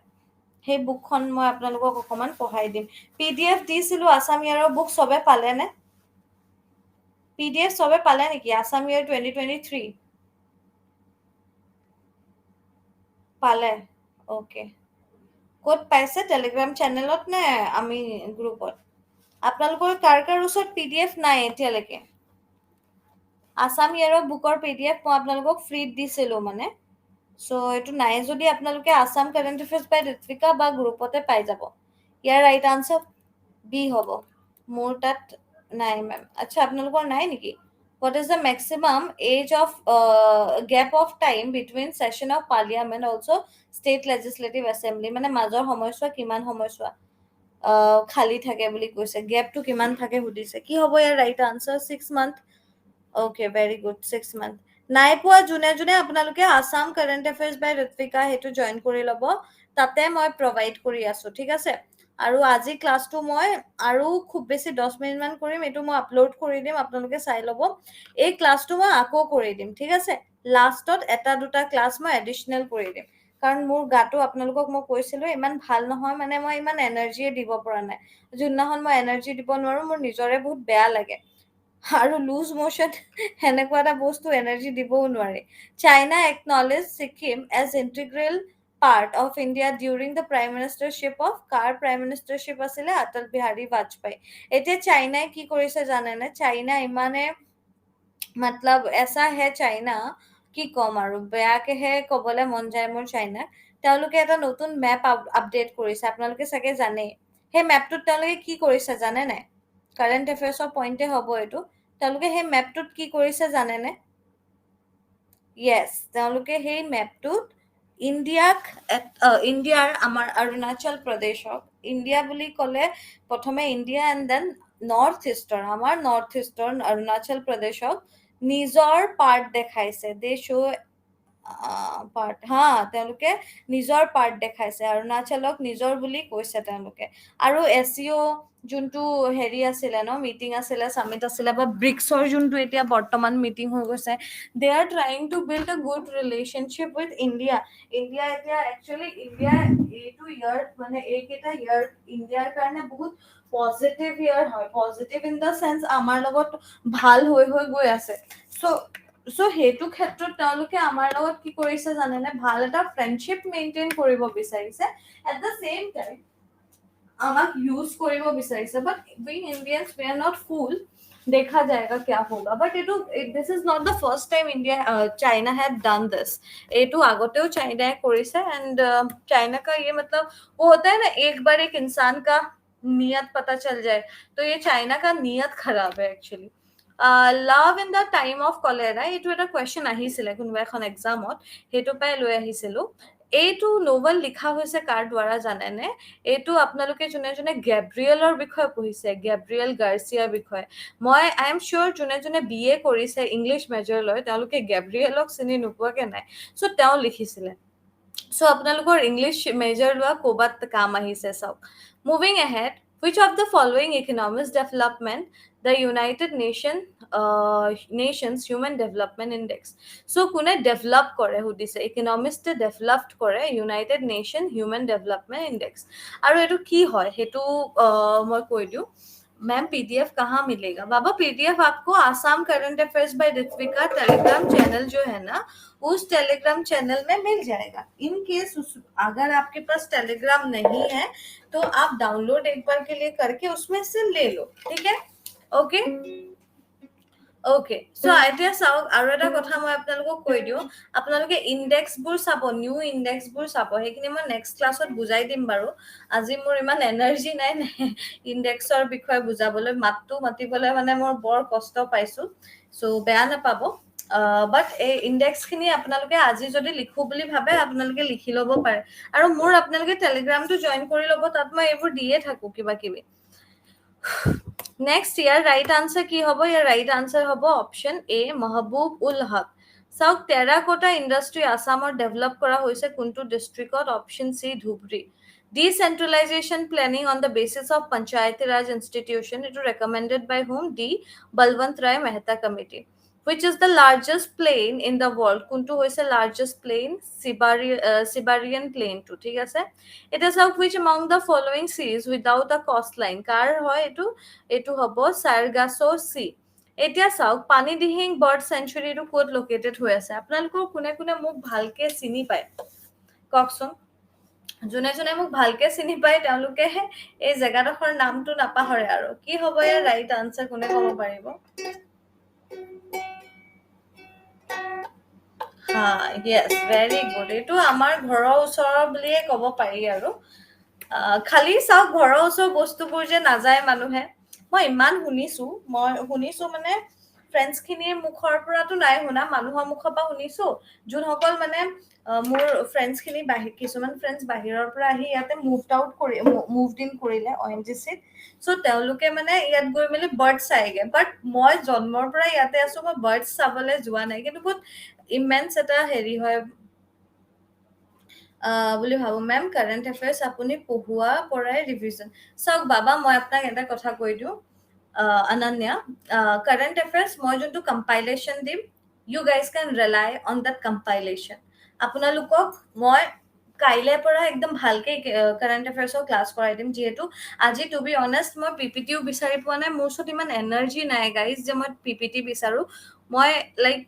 সেই বুকখন মই আপোনালোকক অকমান পঢ়াই দিম। PDF দিছিলো আছামিয়াৰৰ বুক, চবে পালেনে? PDF চবে পালে নেকি আছামিয়াৰ 2023? পালে? অ'কে। ক'ত পাইছে? টেলিগ্ৰাম চেনেলত নে আমি গ্ৰুপত? আপোনালোকৰ কাৰ ওচৰত PDF নাই এতিয়ালৈকে? আছাম ইয়াৰৰ বুকৰ PDF মই আপোনালোকক ফ্ৰীত দিছিলো মানে। চ' এইটো নাই যদি আপোনালোকে Assam current affairs by Ritwika বা গ্ৰুপতে পাই যাব। ইয়াৰ ৰাইট আনচাৰ বি হ'ব। মোৰ তাত নাই মেম। আচ্ছা, আপোনালোকৰ নাই নেকি? What is the maximum age of gap of time between session of parliament also state legislative assembly? মানে মাজৰ সময়ছোৱা কিমান সময়ছোৱা খালী থাকে বুলি কৈছে, গেপটো কিমান থাকে সুধিছে। কি হ'ব ইয়াৰ right answer? 6 month। Okay, very good, 6 month। নাই পোৱা যোনে যোনে আপোনালোকে Assam current affairs by Ritwika সেইটো জইন কৰি ল'ব, তাতে মই প্ৰভাইড কৰি আছো, ঠিক আছে? আৰু আজি ক্লাছটো মই আৰু খুব বেছি 10 মিনিটমান কৰিম, এইটো মই আপলোড কৰি দিম, আপোনালোকে চাই ল'ব। এই ক্লাছটো মই আকৌ কৰি দিম, ঠিক আছে? লাষ্টত এটা দুটা ক্লাছ মই এডিশ্যনেল কৰি দিম, কাৰণ মোৰ গাটো আপোনালোকক মই কৈছিলো ইমান ভাল নহয়, মানে মই ইমান এনাৰ্জিয়ে দিব পৰা নাই। যোনদিনাখন মই এনাৰ্জি দিব নোৱাৰো মোৰ নিজৰে বহুত বেয়া লাগে, আৰু লুজ মোশ্যন সেনেকুৱা এটা বস্তু এনাৰ্জি দিবও নোৱাৰি। China acknowledge Sikkim as integral part of India during the prime ministership of, কাৰ প্ৰাইম মিনিষ্টাৰশ্বিপ আছিলে? অটল বিহাৰী বাজপেয়ী। এতিয়া চাইনাই কি কৰিছে জানেনে? চাইনা ইমানে মতলব এছা হে চাইনা, কি ক'ম আৰু, বেয়াকেহে ক'বলৈ মন যায় মোৰ চাইনাক। তেওঁলোকে এটা নতুন মেপ আপডেট কৰিছে, আপোনালোকে চাগে জানেই। সেই মেপটোত তেওঁলোকে কি কৰিছে জানে নাই? কাৰেণ্ট এফেয়াৰ্ছৰ পইণ্টে হ'ব এইটো। তেওঁলোকে সেই মেপটোত কি কৰিছে জানেনে? য়েছ, তেওঁলোকে সেই মেপটোত ইণ্ডিয়াৰ আমাৰ অৰুণাচল প্ৰদেশক, ইণ্ডিয়া বুলি ক'লে প্ৰথমে ইণ্ডিয়া এণ্ড দেন আমাৰ নৰ্থ ইষ্টৰ অৰুণাচল প্ৰদেশক নিজৰ পাৰ্ট দেখাইছে। দে শ্ব' পাৰ্ট, তেওঁলোকে নিজৰ পাৰ্ট দেখাইছে, অৰুণাচলক নিজৰ বুলি কৈছে তেওঁলোকে। আৰু SCO যোনটো হেৰি আছিলে ন, মিটিং আছিলে, সামিট আছিলে, বা ব্ৰিক্সৰ যোনটো এতিয়া বৰ্তমান মিটিং হৈ গৈছে, they are trying to build a good relationship with India. India এতিয়া একচুৱেলি এইটো ইয়াৰ মানে এইকেইটা ইয়াৰ ইণ্ডিয়াৰ কাৰণে বহুত পজিটিভ ইয়াৰ হয়, পজিটিভ ইন দ্য চেন্স আমাৰ লগত ভাল হৈ গৈ আছে। চ' সেইটো ক্ষেত্ৰত তেওঁলোকে আমাৰ লগত কি কৰিছে জানেনে? ভাল এটা ফ্ৰেণ্ডশ্বিপ মেইনটেইন কৰিব বিচাৰিছে, এট দ্য চেম টাইম আমাক ইউজ কৰিব বিচাৰিছে। বাট উই ইণ্ডিয়ানছ উই আৰ নট ফুল, देखा जाएगा क्या होगा। But this is not the first time China had done this. এইটো আগতেও চাইনাই কৰিছে, एंड चाइना का ये मतलब वो होता है ना, एक बार एक इंसान का नियत पता चल जाए, तो ये चाइना का नियत खराब है actually. Love in the time of cholera, এইটো এটা কুৱেশ্যন আহিছিলে কোনোবা এখন এক্সামত, সেইটো পাই লৈ আহিছিলো। এইটো নোভেল লিখা হৈছে কাৰ দ্বাৰা জানেনে? এইটো আপোনালোকে যোনে যোনে গেব্ৰিয়েলৰ বিষয়ে পঢ়িছে, গেব্ৰিয়েল গাৰ্চিয়াৰ বিষয়ে, মই আই এম চিয়'ৰ যোনে যোনে BA কৰিছে ইংলিছ মেজৰ লৈ তেওঁলোকে গেব্ৰিয়েলক চিনি নোপোৱাকে নাই। চ' তেওঁ লিখিছিলে। চ' আপোনালোকৰ ইংলিছ মেজৰ লোৱা ক'ৰবাত কাম আহিছে চাওক। Moving ahead, which of the following economic development the United Nations Human Development Index? So কোনে ডেভেলপ কৰে সুধিছে, ইকনমিক্সে ডেভেলপ কৰে United nation human development index. আৰু এইটো কি হয় সেইটো মই কৈ দিওঁ। मैम PDF कहाँ मिलेगा? बाबा PDF आपको Assam current affairs by Ritwika Telegram channel जो है ना, उस टेलीग्राम चैनल में मिल जाएगा। इन केस अगर आपके पास टेलीग्राम नहीं है तो आप डाउनलोड एक बार के लिए करके उसमें से ले लो, ठीक है? Okay okay. सो এতিয়া চাওক আৰু এটা কথা মই আপোনালোকক কৈ দিওঁ, আপোনালোকে ইনডেক্সবোৰ চাব, নিউ ইনডেক্সবোৰ চাব, সেইখিনি মই নেক্সট ক্লাছত বুজাই দিম বাৰু। আজি মোৰ ইমান এনাৰ্জি নাই ইনডেক্সৰ বিষয়ে বুজাবলৈ, মাতটো মাতিবলৈ মানে মোৰ বৰ কষ্ট পাইছোঁ, চ' বেয়া নাপাব। বাট এই ইনডেক্সখিনি আপোনালোকে আজি যদি লিখো বুলি ভাবে আপোনালোকে লিখি ল'ব পাৰে। আৰু মোৰ আপোনালোকে টেলিগ্ৰামটো জইন কৰি ল'ব, তাত মই এইবোৰ দিয়ে থাকোঁ কিবা কিবি। নেক্সট ইয়াৰ ৰাইট আনসাৰ কি হ'ব? ইয়াৰ ৰাইট আনসাৰ হ'ব অপশ্যন এ, মহবুব উল হক। চাওক টেৰাকোটা ইণ্ডাষ্ট্ৰি আসামৰ ডেভেলপ কৰা হৈছে কোনটো ডিষ্ট্ৰিক্টত? Option C, Dhubri. Decentralization planning on the basis of Panchayati Raj institution, it is recommended by whom? D. Balwant Rai Mehta committee. Which is the largest plain in the world? কোনটো হৈছে largest plain? Siberian plain টো, ঠিক আছে? It is of which among the following seas without a coastline? কাৰ হয় এইটো? এইটো হ'ব Sargasso Sea. এতিয়া চাওক পানীদিহিং বাৰ্ড চেঞ্চুৰীটো ক'ত লোকেটেড হৈ আছে? আপোনালোকৰ কোনে কোনে মোক ভালকে চিনি পায় কওকচোন। যোনে যোনে মোক ভালকে চিনি পায় তেওঁলোকে এই জেগাডোখৰ নামটো নাপাহৰে। আৰু কি হ'ব ইয়াৰ ৰাইট আনসাৰ কোনে ক'ব পাৰিব? হা, য়েছ, ভেৰি গুড। এইটো আমাৰ ঘৰৰ ওচৰৰ বুলিয়ে ক'ব পাৰি আৰু। খালি চাওক ঘৰৰ ওচৰৰ বস্তুবোৰ যে নাযায় মানুহে, মই ইমান শুনিছো মানে ফ্ৰেণ্ডছখিনিৰ মুখৰ পৰাতো নাই শুনা, মানুহৰ মুখৰ পৰা শুনিছো। যোনসকল মানে মোৰ ফ্ৰেণ্ডছখিনি কিছুমান ফ্ৰেণ্ডছ বাহিৰৰ পৰা আহি ইয়াতে মুভড ইন কৰিলে ONGCত। চ' তেওঁলোকে মানে ইয়াত গৈ মেলি বাৰ্ড চাইগে। বাট মই জন্মৰ পৰা ইয়াতে আছো, মই বাৰ্ড চাবলৈ যোৱা নাই, কিন্তু বহুত ইমেন্স এটা হেৰি হয় বুলি ভাবো। মেম কাৰেণ্ট এফেয়াৰ্ছ আপুনি পঢ়োৱা পৰাই ৰিভিজন। চাওক বাবা, মই আপোনাক এটা কথা কৈ দিওঁ অনন্যা, কাৰেণ্ট এফেয়াৰ্ছ মই যোনটো কম্পাইলেশ্যন দিম, you guys can rely on that compilation. আপোনালোকক মই কাইলৈ পৰা একদম ভালকে কাৰেণ্ট এফেয়াৰ্ছৰ ক্লাছ কৰাই দিম, যিহেতু আজি টু বি অনেষ্ট মই PPTও বিচাৰি পোৱা নাই। মোৰ ওচৰত ইমান এনাৰ্জি নাই গাইজ যে মই PPT বিচাৰো। মই like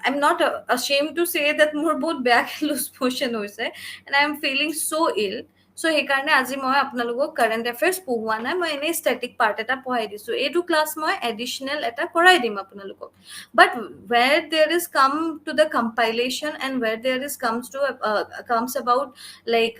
I'm not ashamed to say that মোৰ বহুত বেয়াকে লুজ মোশ্যন হৈছে and I am feeling so ill. চ' সেইকাৰণে আজি মই আপোনালোকক কাৰেণ্ট এফেয়াৰ্ছ পঢ়োৱা নাই, মই এনেই ষ্টেটিক পাৰ্ট এটা পঢ়াই দিছোঁ। এইটো ক্লাছ মই এডিশ্যনেল এটা কৰাই দিম আপোনালোকক। বাট where there is come to the compilation and where there is comes about like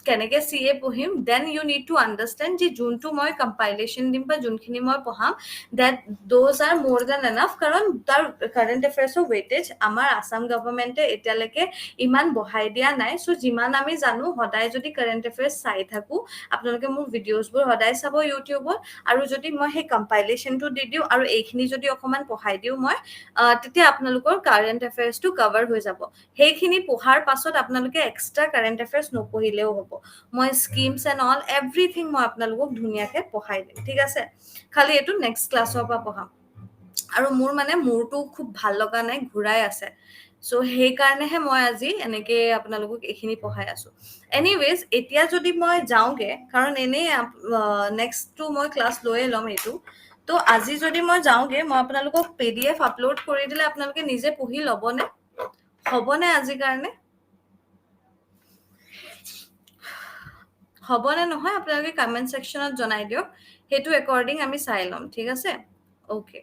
কেনেকে CA পঢ়িম, then you need to understand যে যোনটো মই কম্পাইলেশ্যন দিম বা যোনখিনি মই পঢ়াম, that those are more than enough, কাৰণ তাৰ কাৰেণ্ট এফেয়াৰ্ছৰ ৱেইটেজ আমাৰ আসাম গভৰ্ণমেণ্টে এতিয়ালৈকে ইমান বঢ়াই দিয়া নাই। চ' যিমান আমি জানো, সদায় যদি কাৰেণ্ট এফেয়াৰ্ছ চাই থাকোঁ, আপোনালোকে মোৰ ভিডিঅ'জবোৰ সদায় চাব ইউটিউবত, আৰু যদি মই সেই কম্পাইলেশ্যনটো দি দিওঁ আৰু এইখিনি যদি অকণমান পঢ়াই দিওঁ মই, তেতিয়া আপোনালোকৰ কাৰেণ্ট এফেয়াৰ্ছটো কভাৰ হৈ যাব। সেইখিনি পঢ়াৰ পাছত আপোনালোকে এক্সট্ৰা কাৰেণ্ট এফেয়াৰ্ছ নপঢ়িলেও হ'ব। মই স্কিমছ এণ্ড অল এভৰিথিং মই আপোনালোকক ধুনীয়াকৈ পঢ়াই দিম, ঠিক আছে? খালি এইটো নেক্সট ক্লাছৰ পৰা পঢ়াম। আৰু মোৰ মানে মূৰটো খুব ভাল লগা নাই, ঘূৰাই আছে। চ' সেইকাৰণেহে মই আজি এনেকে আপোনালোকক এইখিনি পঢ়াই আছো। এনিৱেজ, এতিয়া যদি মই যাওঁগে, কাৰণ এনেই নেক্সটটো মই ক্লাছ লৈয়ে ল'ম এইটো। তো আজি যদি মই যাওঁগে, মই আপোনালোকক PDF আপলোড কৰি দিলে আপোনালোকে নিজে পঢ়ি ল'বনে? হ'বনে আজিৰ কাৰণে? হ'বনে নহয় আপোনালোকে কমেণ্ট ছেকশ্যনত জনাই দিয়ক, সেইটো একৰ্ডিং আমি চাই ল'ম, ঠিক আছে? অ'কে,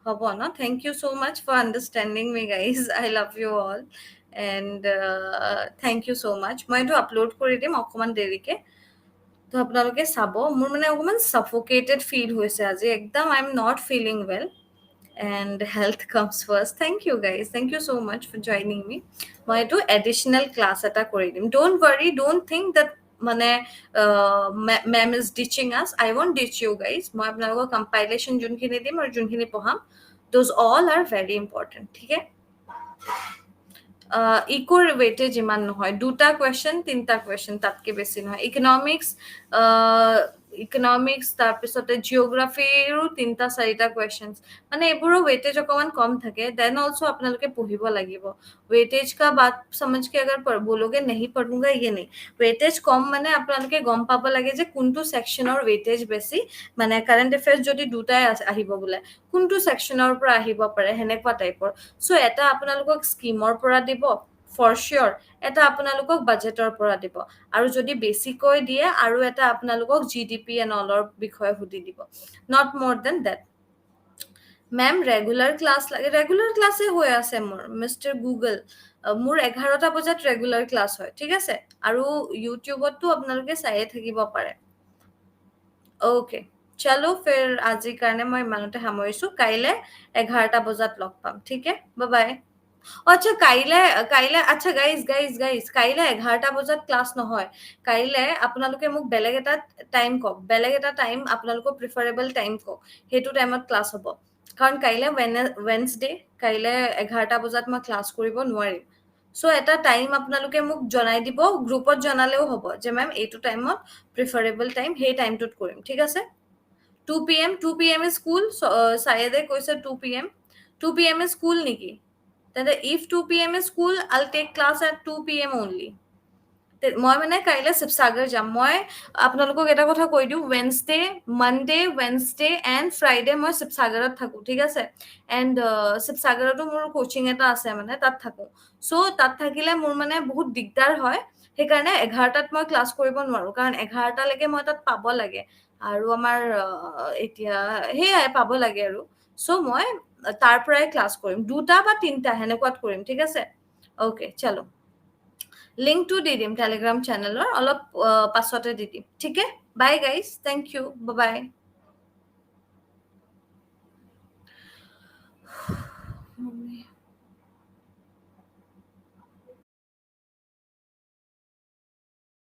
হ'ব ন? Thank you so' much for understanding me guys, I love you all and thank you so' much. মই এইটো আপলোড কৰি দিম অকণমান দেৰিকে, তো আপোনালোকে চাব। মোৰ মানে অকণমান ছাফোকেটেড ফিল হৈছে আজি, একদম I am not feeling well. and health comes first. Thank you guys, thank you so much for joining me. মই এইটো additional class এটা কৰি দিম. Don't worry, don't think that মানে ma'am is ditching us. I won't ditch you guys. মই আপোনালোকৰ compilation যোনখিনি দিম আৰু যোনখিনি পঢ়াম, those all are very important. ঠিক আছে? ইকোৰ ৱেটেজ ইমান নহয়, 2টা কুৱেশ্যন 3টা কুৱেশ্যন, তাতকে বেছি নহয়. ইকনমিক্স তাৰপিছতে জিঅ'গ্ৰাফিৰো 3টা 4টা কুৱেশ্যন, মানে এইবোৰো ৱেটেজ অকমান কম থাকে. দেন অলসো আপোনালোকে পঢ়িব লাগিব. वेटेज का बात समझ के अगर बोलोगे नहीं पढ़ूंगा ये नहीं. वेटेज कम মানে আপোনালোকে গম পাব লাগে যে কোনটো সেকশনৰ वेटेज বেছি, মানে কাৰেন্ট এফেয়াৰ্স যদি দুটাই আহিব বোলে কোনটো সেকশনৰ পৰা আহিব পাৰে হেনেকুৱা টাইপৰ. সো এটা আপোনালোকক স্কিমৰ পৰা দিব ফৰ শিওৰ, এটা আপোনালোকক বাজেটৰ পৰা দিব, আৰু যদি বেছিকৈ দিয়ে আৰু এটা আপোনালোকক জিডিপি এণ্ড অলৰ বিষয়ে সুধি দিব. Not more then that. Ma'am regular class লাগে, ৰেগুলাৰ ক্লাছে হৈ আছে মোৰ মিষ্টাৰ গুগল. মোৰ 11টা বজাত ৰেগুলাৰ ক্লাছ হয়, ঠিক আছে, আৰু ইউটিউবতো আপোনালোকে চাইয়ে থাকিব পাৰে. ওকে চলো ফিৰ আজিৰ কাৰণে মই ইমানতে সামৰিছো. কাইলে 11টা বজাত লগ পাম, ঠিক আছে, বাই বাই. আচ্ছা কাইলে আচ্ছা গাইজ কাইলে 11টা বজাত ক্লাছ নহয়. কাইলে আপোনালোকে মোক বেলেগ এটা টাইম কওক, বেলেগ এটা টাইম আপোনালোকৰ প্ৰিফাৰেবল টাইম কওক, সেইটো টাইমত ক্লাছ হ'ব. কাৰণ কাইলে ওয়েডনেসডে, কাইলে 11টা বজাত মই ক্লাছ কৰিব নোৱাৰিম. সো এটা টাইম আপোনালোকে মোক জনাই দিব, গ্ৰুপত জনালেও হ'ব যে মেম এইটো টাইমত প্ৰিফাৰেবল টাইম, সেই টাইমটোত কৰিম, ঠিক আছে. 2 PM is স্কুল, সায়েদে কৈছে 2 PM. 2 PM is স্কুল নেকি? তেন্তে if 2 PM is school, I'll take class at 2 PM only. মই মানে কাইলে শিৱসাগৰ যাম. মই আপোনালোকক এটা কথা কৈ দিওঁ, মানডে ওয়েডনেসডে এণ্ড ফ্ৰাইডে মই শিৱসাগৰত থাকো, ঠিক আছে. এণ্ড শিৱসাগৰতো মোৰ কোচিং এটা আছে, মানে তাত থাকো. সো তাত থাকিলে মোৰ মানে বহুত দিগদাৰ হয়, সেইকাৰণে 11টাত মই ক্লাছ কৰিব নোৱাৰো, কাৰণ 11টালৈকে মই তাত পাব লাগে, আৰু আমাৰ এতিয়া সেয়াই পাব লাগে আৰু. সো মই তাৰ পৰাই ক্লাছ কৰিম, 2টা বা 3টা হেনেকুৱাত কৰিম, ঠিক আছে. ওকে চলো, লিংকটো দি দিম টেলিগ্ৰাম চেনেলৰ অলপ পাছতে দি দিম, ঠিক আছে. Bye guys, thank you, bye by.